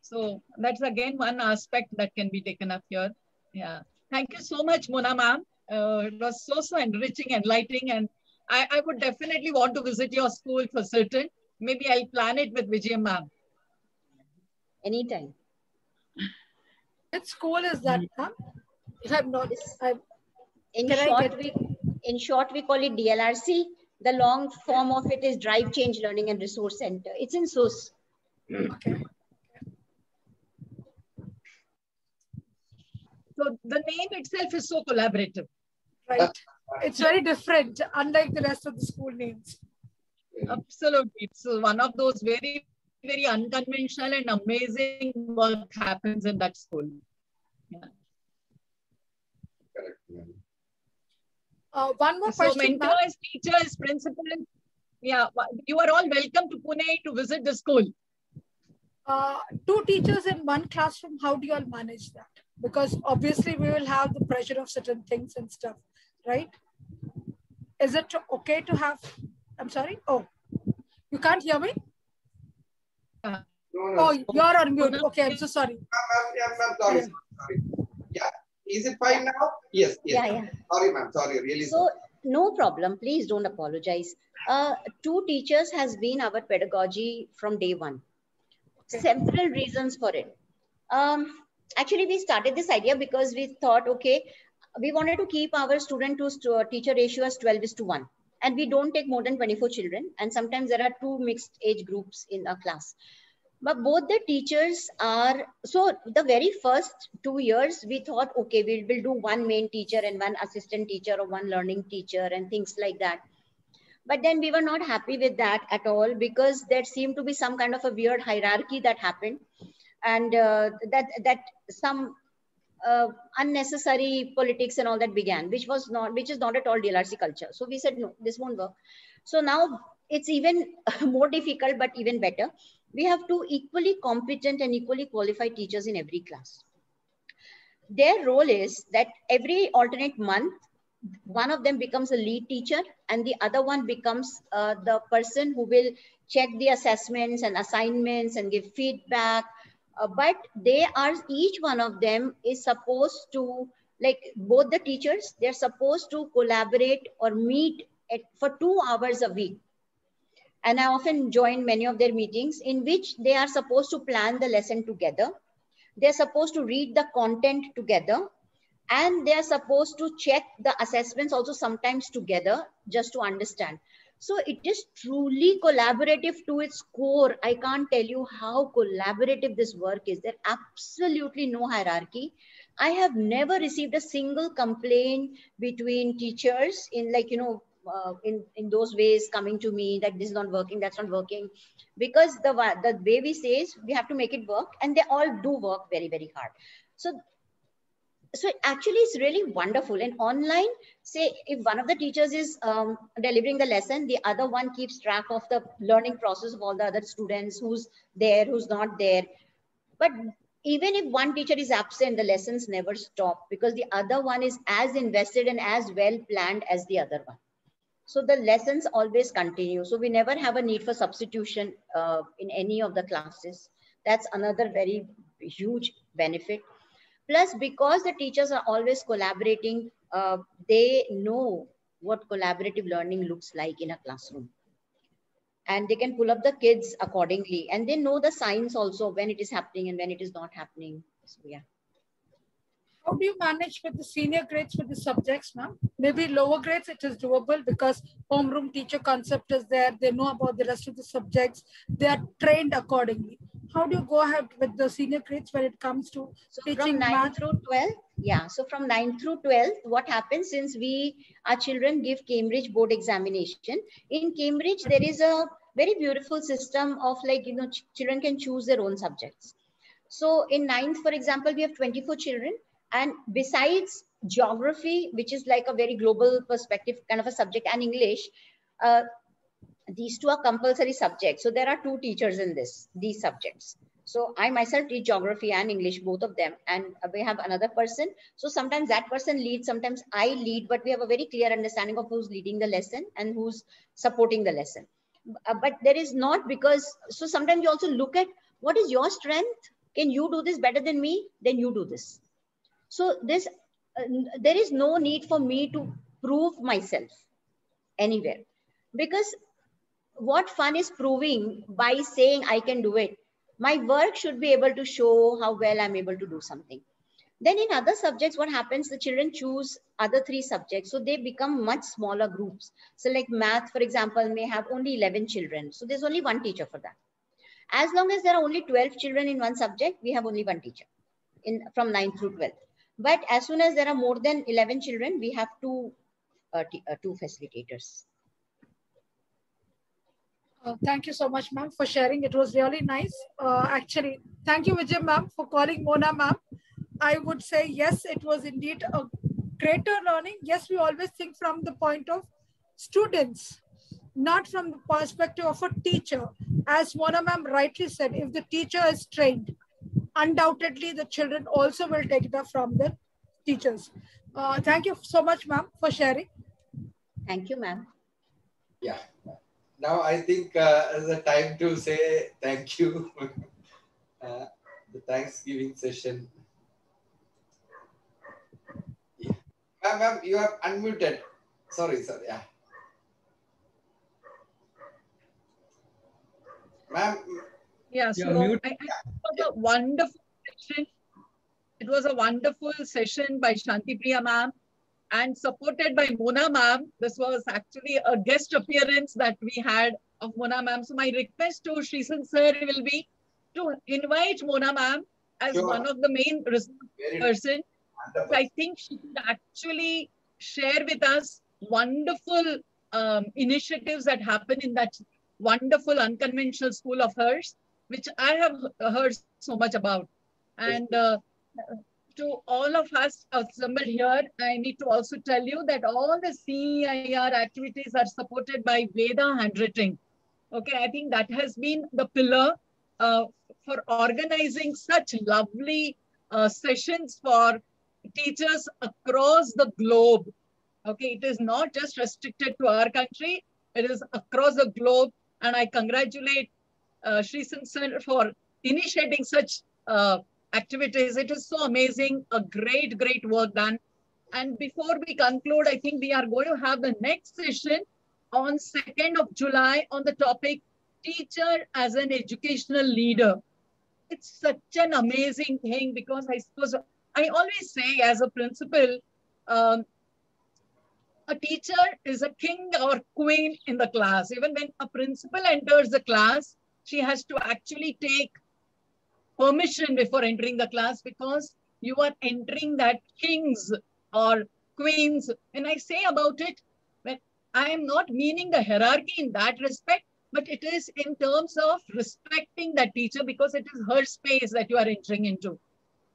So that's again one aspect that can be taken up here. Yeah. Thank you so much, Mona ma'am. It was so enriching, enlightening, and I would definitely want to visit your school for certain. Maybe I'll plan it with Vijay ma'am. Anytime. Which school is that, ma'am? I'm not. In short, we call it DLRC. The long form of it is Drive Change Learning and Resource Center. It's in SOS. Okay. So the name itself is so collaborative. Right. It's very different, unlike the rest of the school names. Absolutely. It's one of those very, very unconventional and amazing work happens in that school. Yeah. Correct. One more question. So mentors, teachers, principals, yeah, you are all welcome to Pune to visit the school. 2 teachers in one classroom, how do you all manage that? Because obviously we will have the pressure of certain things and stuff, right? Is it okay to have, I'm sorry? Oh, you can't hear me? No. Oh, you're on mute. Okay, I'm so sorry. Sorry. Yeah. Is it fine now? Yes. Yeah. Sorry, ma'am. Sorry, really. So, no problem. Please don't apologize. 2 teachers has been our pedagogy from day one. Okay. Several reasons for it. Actually, we started this idea because we thought, okay, we wanted to keep our student to teacher ratio as 12:1. And we don't take more than 24 children. And sometimes there are 2 mixed age groups in a class. But both the teachers are, so the very first 2 years, we thought, okay, we will do 1 main teacher and 1 assistant teacher or 1 learning teacher and things like that. But then we were not happy with that at all, because there seemed to be some kind of a weird hierarchy that happened. And that some unnecessary politics and all that began, which is not at all DLRC culture. So we said, no, this won't work. So now it's even more difficult, but even better. We have 2 equally competent and equally qualified teachers in every class. Their role is that every alternate month, one of them becomes a lead teacher and the other one becomes the person who will check the assessments and assignments and give feedback, but they are, each one of them is supposed to, like both the teachers, they're supposed to collaborate or meet for 2 hours a week. And I often join many of their meetings in which they are supposed to plan the lesson together. They're supposed to read the content together, and they're supposed to check the assessments also sometimes together just to understand. So it is truly collaborative to its core. I can't tell you how collaborative this work is. There's absolutely no hierarchy. I have never received a single complaint between teachers in, like, you know, in those ways coming to me that this is not working, that's not working, because the way we say is we have to make it work, and they all do work very, very hard. So actually it's really wonderful. And online, say if one of the teachers is delivering the lesson, the other one keeps track of the learning process of all the other students, who's there, who's not there. But even if one teacher is absent, the lessons never stop, because the other one is as invested and as well planned as the other one. So the lessons always continue. So we never have a need for substitution in any of the classes. That's another very huge benefit. Plus, because the teachers are always collaborating, they know what collaborative learning looks like in a classroom. And they can pull up the kids accordingly. And they know the signs also, when it is happening and when it is not happening. So, yeah. How do you manage with the senior grades with the subjects, ma'am? Maybe lower grades, it is doable because homeroom teacher concept is there. They know about the rest of the subjects. They are trained accordingly. How do you go ahead with the senior grades when it comes to teaching from 9 math? through 12? Yeah, so from 9 through 12, what happens, since our children give Cambridge board examination, in Cambridge, there is a very beautiful system of, like, you know, children can choose their own subjects. So in 9th, for example, we have 24 children. And besides geography, which is like a very global perspective kind of a subject, and English, these two are compulsory subjects. So there are 2 teachers in these subjects. So I myself teach geography and English, both of them. And we have another person. So sometimes that person leads, sometimes I lead, but we have a very clear understanding of who's leading the lesson and who's supporting the lesson. But there is not, because, so sometimes you also look at what is your strength. Can you do this better than me? Then you do this. So there is no need for me to prove myself anywhere, because what fun is proving by saying I can do it? My work should be able to show how well I'm able to do something. Then in other subjects, what happens? The children choose other 3 subjects. So they become much smaller groups. So like math, for example, may have only 11 children. So there's only 1 teacher for that. As long as there are only 12 children in one subject, we have only 1 teacher from 9 through 12. But as soon as there are more than 11 children, we have 2 facilitators. Thank you so much, ma'am, for sharing. It was really nice. Actually, thank you, Vijay, ma'am, for calling Mona, ma'am. I would say, yes, it was indeed a greater learning. Yes, we always think from the point of students, not from the perspective of a teacher. As Mona, ma'am, rightly said, if the teacher is trained, undoubtedly the children also will take it up from the teachers. Thank you so much, ma'am, for sharing. Thank you, ma'am. Yeah. Now I think it's the time to say thank you. The Thanksgiving session. Yeah. Ma'am, you are unmuted. Sorry. Yeah. Ma'am. Yeah, so it was a wonderful session. It was a wonderful session by Shanti Priya ma'am and supported by Mona ma'am. This was actually a guest appearance that we had of Mona ma'am. So my request to Srisan sir will be to invite Mona ma'am as one of the main person. I think she could actually share with us wonderful initiatives that happen in that wonderful unconventional school of hers, which I have heard so much about. And to all of us assembled here, I need to also tell you that all the CEIR activities are supported by Veda Handwriting. Okay, I think that has been the pillar for organizing such lovely sessions for teachers across the globe. Okay, it is not just restricted to our country, it is across the globe. And I congratulate Srisan sir for initiating such activities. It is so amazing. A great, great work done. And before we conclude, I think we are going to have the next session on 2nd of July on the topic teacher as an educational leader. It's such an amazing thing because I suppose I always say as a principal, a teacher is a king or queen in the class. Even when a principal enters the class, she has to actually take permission before entering the class because you are entering that king's or queens. When I say about it, when I am not meaning the hierarchy in that respect, but it is in terms of respecting that teacher because it is her space that you are entering into.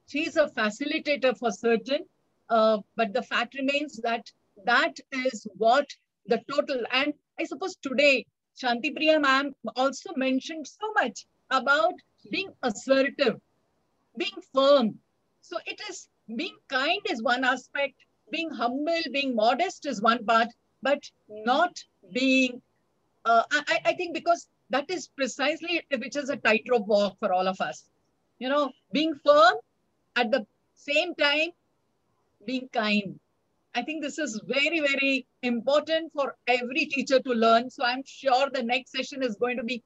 She is a facilitator for certain, but the fact remains that that is what the total, and I suppose today, Shanti Priya ma'am also mentioned so much about being assertive, being firm. So it is being kind is one aspect, being humble, being modest is one part, but not being, I think because that is precisely which is a tightrope walk for all of us. You know, being firm at the same time, being kind. I think this is very, very important for every teacher to learn. So I'm sure the next session is going to be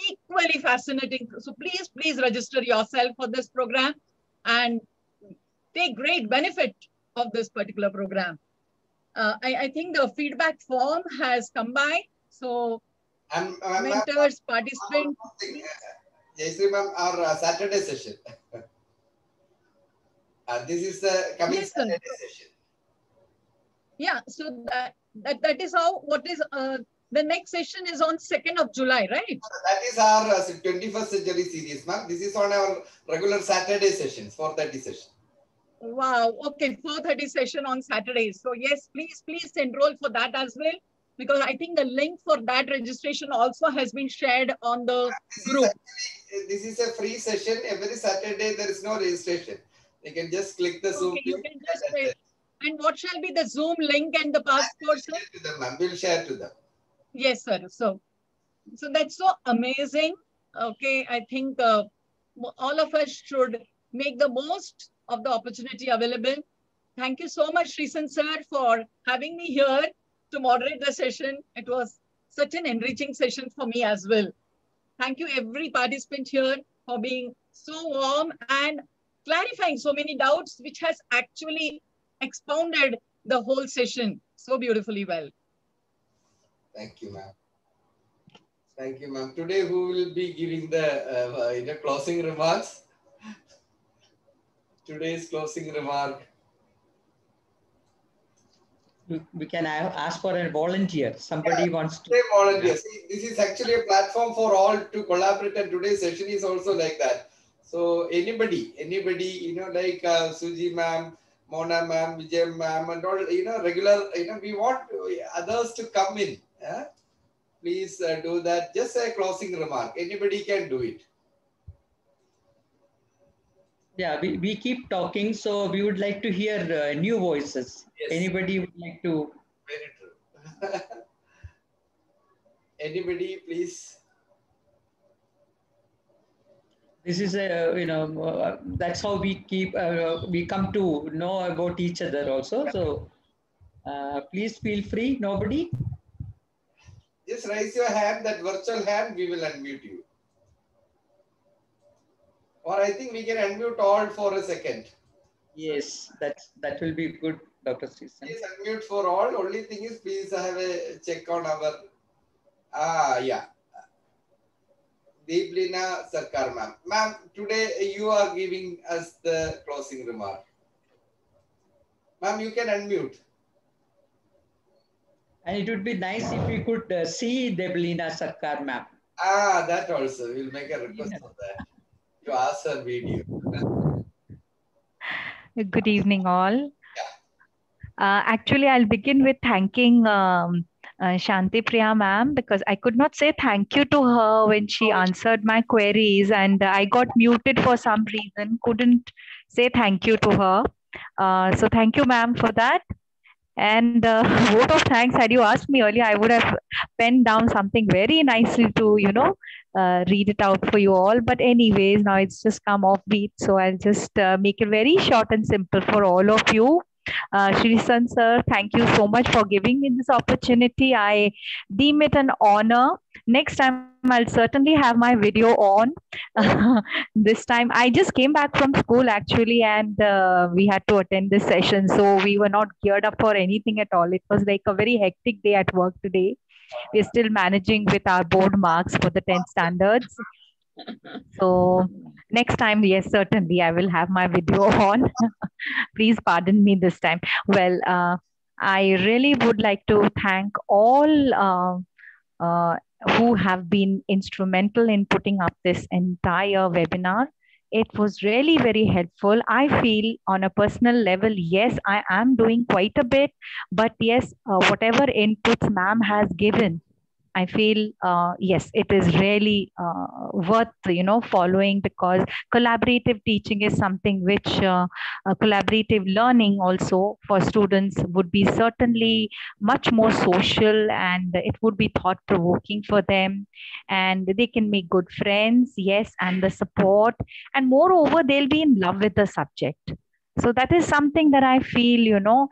equally fascinating. So please, please register yourself for this program and take great benefit of this particular program. I think the feedback form has come by. So mentors, participants. Jayashree ma'am, our Saturday session. This is the coming Saturday session. Yeah, so that is how, what is, the next session is on 2nd of July, right? That is our 21st century series, ma'am. This is on our regular Saturday sessions, 4:30 session. Wow, okay, 4:30 session on Saturdays. So yes, please, please enroll for that as well, because I think the link for that registration also has been shared on the group. This is a free session. Every Saturday, there is no registration. You can just click the Zoom link. And what shall be the Zoom link and the passport, sir? We'll share to them. Yes, sir. So that's so amazing. Okay, I think all of us should make the most of the opportunity available. Thank you so much, Srisan sir, for having me here to moderate the session. It was such an enriching session for me as well. Thank you every participant here for being so warm and clarifying so many doubts, which has actually expounded the whole session so beautifully well. Thank you, ma'am. Thank you, ma'am. Today, who will be giving the closing remarks? Today's closing remark. We can ask for a volunteer. Somebody wants to. Volunteer. See, this is actually a platform for all to collaborate, and today's session is also like that. So anybody, you know, like Suji ma'am, Mona ma'am, Vijay ma'am, and all, you know, regular, you know, we want others to come in. Yeah? Please do that. Just a closing remark. Anybody can do it. Yeah, we keep talking, so we would like to hear new voices. Yes. Anybody would like to? Very true. Anybody, please. This is a, you know, that's how we keep, we come to know about each other also. So please feel free. Nobody? Just raise your hand, that virtual hand, we will unmute you. Or I think we can unmute all for a second. Yes, that will be good, Dr. Srisan. Please unmute for all. Only thing is, please have a check on our, yeah. Deeplina Sarkar ma'am. Ma'am, today you are giving us the closing remark. Ma'am, you can unmute. And it would be nice if we could see Deeplina Sarkar ma'am. That also. We'll make a request for that. To ask her video. Good evening, all. Actually, I'll begin with thanking Shanti Priya ma'am, because I could not say thank you to her when she answered my queries, and I got muted for some reason, couldn't say thank you to her. So thank you, ma'am, for that. And vote of thanks, had you asked me earlier, I would have penned down something very nicely to, you know, read it out for you all. But anyways, now it's just come off beat. So I'll just make it very short and simple for all of you. Srisan sir, thank you so much for giving me this opportunity. I deem it an honor. Next time, I'll certainly have my video on. This time, I just came back from school actually, and we had to attend this session. So we were not geared up for anything at all. It was like a very hectic day at work today. We're still managing with our board marks for the 10th standards. So next time, yes, certainly I will have my video on. Please pardon me this time. Well, I really would like to thank all who have been instrumental in putting up this entire webinar. It was really very helpful. I feel on a personal level, yes, I am doing quite a bit, but yes, whatever inputs ma'am has given, I feel, yes, it is really worth, following, because collaborative teaching is something which collaborative learning also for students would be certainly much more social, and it would be thought provoking for them, and they can make good friends, yes, and the support, and moreover, they'll be in love with the subject. So that is something that I feel,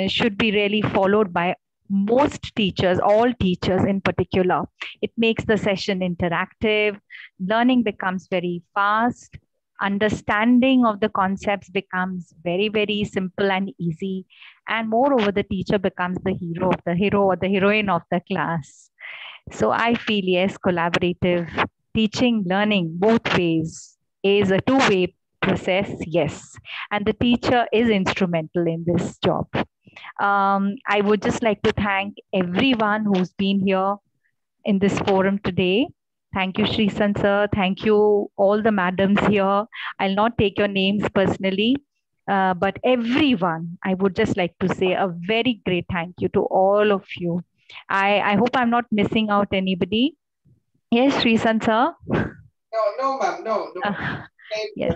should be really followed by most teachers, all teachers in particular. It makes the session interactive, learning becomes very fast, understanding of the concepts becomes very, very simple and easy. And moreover, the teacher becomes the hero or the heroine of the class. So I feel, yes, collaborative teaching, learning both ways is a two-way process, yes. And the teacher is instrumental in this job. I would just like to thank everyone who's been here in this forum today. Thank you, Srisan sir. Thank you, all the madams here. I'll not take your names personally, but everyone, I would just like to say a very great thank you to all of you. I hope I'm not missing out anybody. Yes, Srisan sir? No, ma'am, no. Yes.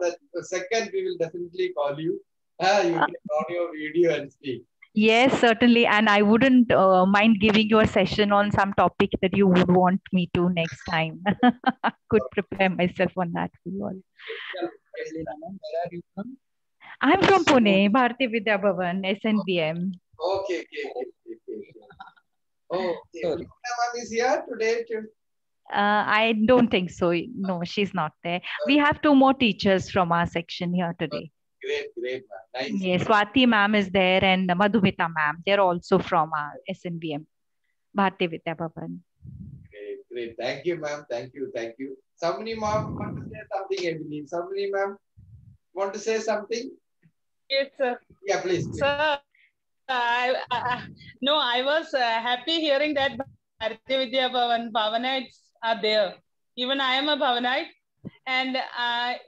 That the second we will definitely call you. You can on your video and speak. Yes, certainly. And I wouldn't mind giving you a session on some topic that you would want me to next time. I could prepare myself on that for you all. Where are you from? I'm from Pune, Bharati Vidya Bhavan, SNBM. Okay. Oh, Mona ma'am is here today too. I don't think so. No, she's not there. We have two more teachers from our section here today. Great, ma'am. Nice. Yes, Swati ma'am is there and Madhumita ma'am. They're also from our SNBM, Bharati Vidya Bhavan. Great. Thank you, ma'am. Thank you. Somebody ma'am want to say something, I believe. Somebody ma'am want to say something? Yes, sir. Yeah, please. Sir, I was happy hearing that Bharati Vidya Bhavanites are there. Even I am a Bhavanite. And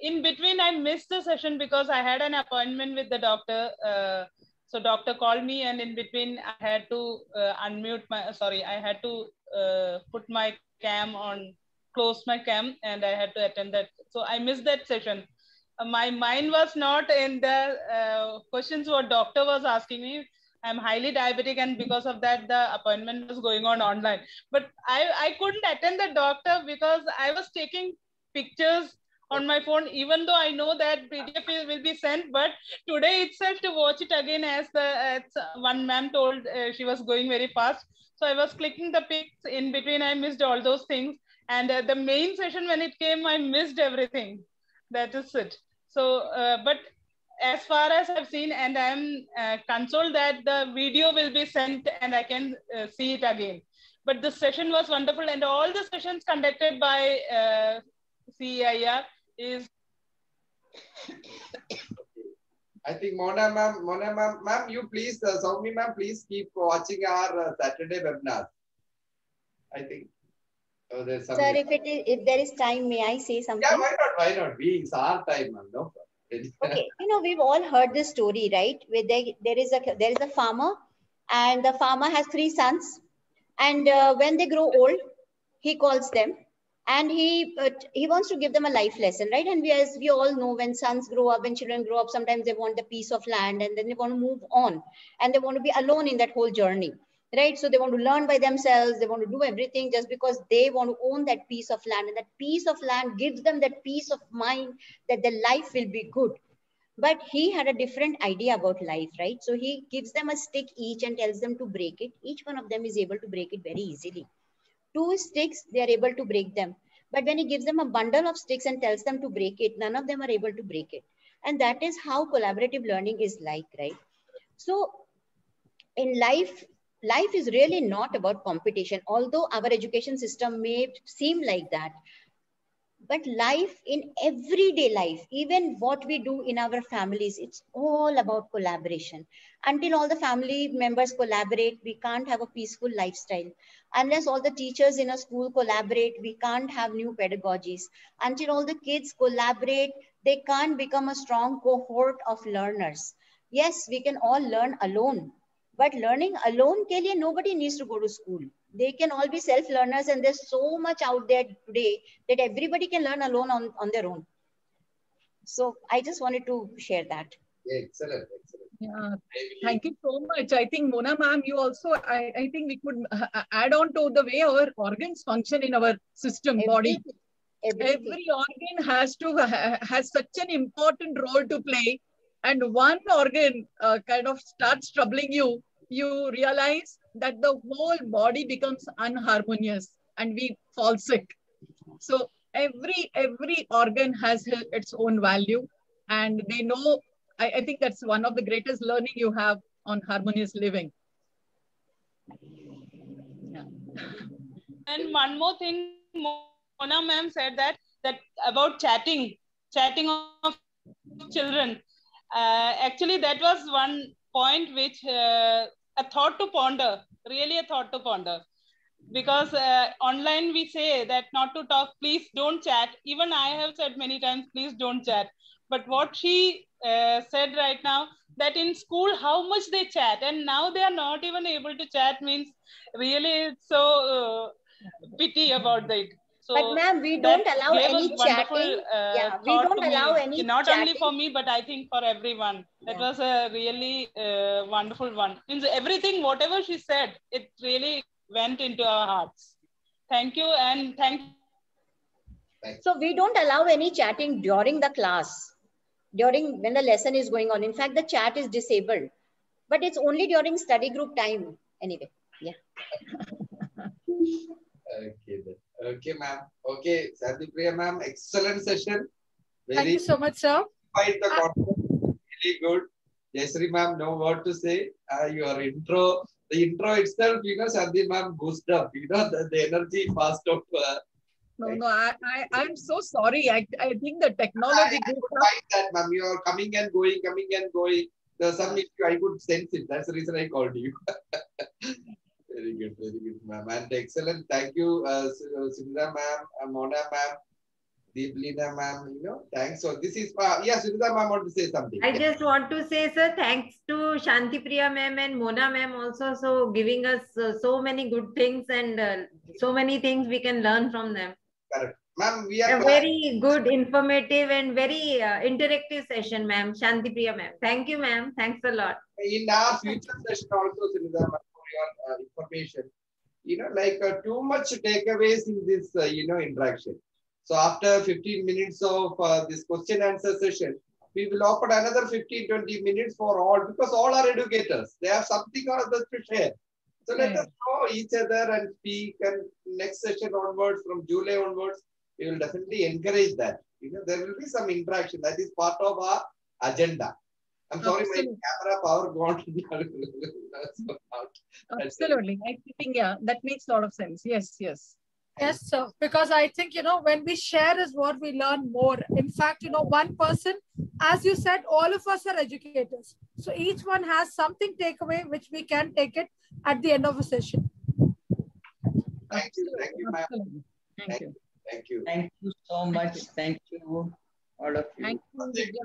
in between, I missed the session because I had an appointment with the doctor. So doctor called me, and in between, I had to put my cam on, close my cam, and I had to attend that. So I missed that session. My mind was not in the questions what doctor was asking me. I'm highly diabetic, and because of that, the appointment was going on online. But I couldn't attend the doctor because I was taking pictures on my phone, even though I know that PDF will be sent. But today itself, to watch it again, as one ma'am told, she was going very fast. So I was clicking the pics. In between, I missed all those things. And the main session, when it came, I missed everything. That is it. So, but as far as I've seen, and I'm consoled that the video will be sent and I can see it again. But the session was wonderful, and all the sessions conducted by CEIR is. I think Mona ma'am, you please, Soumi ma'am, please keep watching our Saturday webinar. I think. Oh, there's some. Sir, if there is time, may I say something? Yeah, why not? It's our time, ma'am. No problem. Okay, we've all heard this story, right? Where there is a farmer, and the farmer has 3 sons, and when they grow old, he calls them, and he wants to give them a life lesson, right? And as we all know, when sons grow up, when children grow up, sometimes they want a piece of land, and then they want to move on, and they want to be alone in that whole journey. right? So they want to learn by themselves. They want to do everything just because they want to own that piece of land, and that piece of land gives them that peace of mind that their life will be good. But he had a different idea about life, right? So he gives them a stick each and tells them to break it. Each one of them is able to break it very easily. 2 sticks, they are able to break them. But when he gives them a bundle of sticks and tells them to break it, none of them are able to break it. And that is how collaborative learning is like, right? So in life, life is really not about competition, although our education system may seem like that. But life, in everyday life, even what we do in our families, it's all about collaboration. Until all the family members collaborate, we can't have a peaceful lifestyle. Unless all the teachers in a school collaborate, we can't have new pedagogies. Until all the kids collaborate, they can't become a strong cohort of learners. Yes, we can all learn alone, but learning alone ke liye nobody needs to go to school. They can all be self-learners, and there's so much out there today that everybody can learn alone on their own. So I just wanted to share that. Yeah, excellent, excellent. Yeah, thank you so much. I think Mona ma'am, you also, I think we could add on to the way our organs function in our system, body. Every organ has such an important role to play, and one organ kind of starts troubling you, you realize that the whole body becomes unharmonious and we fall sick. So every organ has its own value, and they know. I think that's one of the greatest learning you have on harmonious living. Yeah. And one more thing, Mona ma'am said that about chatting of children. Actually, that was one point which a thought to ponder, really a thought to ponder. Because online we say that not to talk, please don't chat. Even I have said many times, please don't chat. But what she said right now, that in school, how much they chat, and now they are not even able to chat, means really it's so pity about that. So but ma'am, we don't allow any chatting. Yeah, we don't allow any not chatting. only for me, but I think for everyone. That was a really wonderful one. Means everything, whatever she said, it really went into our hearts. Thank you, and thank. So we don't allow any chatting during the class, during when the lesson is going on. In fact, the chat is disabled, but it's only during study group time anyway. Yeah. Okay, then. Okay, ma'am. Okay, Santipriya ma'am, excellent session. Thank you so much, sir. Quite the content, really good. Jayashree ma'am, no word to say. Your intro, the intro itself, Sandeep ma'am boosted up. The energy passed up. No, I'm so sorry. I think the technology. I could find that, ma'am. You are coming and going, coming and going. There's some issue. I could sense it. That's the reason I called you. Very good, ma'am. And excellent. Thank you, Sundara ma'am, Mona ma'am, Deeplina ma'am. Thanks. So this is, Sundara ma'am want to say something. I just want to say, sir, thanks to Shantipriya ma'am and Mona ma'am also, so giving us so many good things, and so many things we can learn from them. Correct. Ma'am, we are a very good, informative, and very interactive session, ma'am. Shantipriya ma'am. Thank you, ma'am. Thanks a lot. In our future session also, Sundara ma'am, for your information, too much takeaways in this, interaction. So after 15 minutes of this question answer session, we will open another 15-20 minutes for all, because all are educators. They have something or other to share. So let us know each other and speak, and next session onwards, from July onwards, we will definitely encourage that. There will be some interaction. That is part of our agenda. I'm sorry, my camera power gone. Absolutely. I think, that makes a lot of sense. Yes. Yes, sir. Because I think, when we share is what we learn more. In fact, one person, as you said, all of us are educators. So each one has something takeaway, which we can take it at the end of a session. Thank you, ma'am. Thank you. Thank you so much. Thank you, all of you.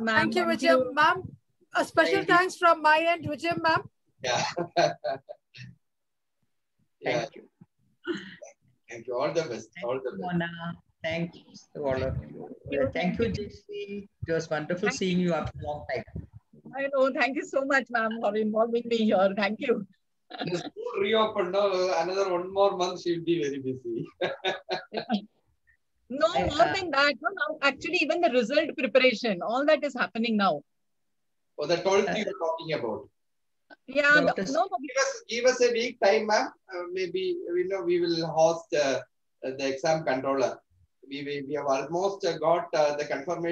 Thank you, Vijay ma'am. A special thanks from my end, Vijay ma'am. Yeah. Thank you. Thank you. All the best. All the best. Mona. Thank you to all of you. Thank you, Jayashree. It was wonderful seeing you after a long time. I know. Thank you so much, ma'am, for involving me here. Thank you. The school reopened. No, another 1 more month she'll be very busy. No, more than that. No, now actually even the result preparation, all that is happening now. Oh, the 12th you are talking about. Yeah, Give us a week time, ma'am. Maybe we will host the exam controller. We have almost got the confirmation.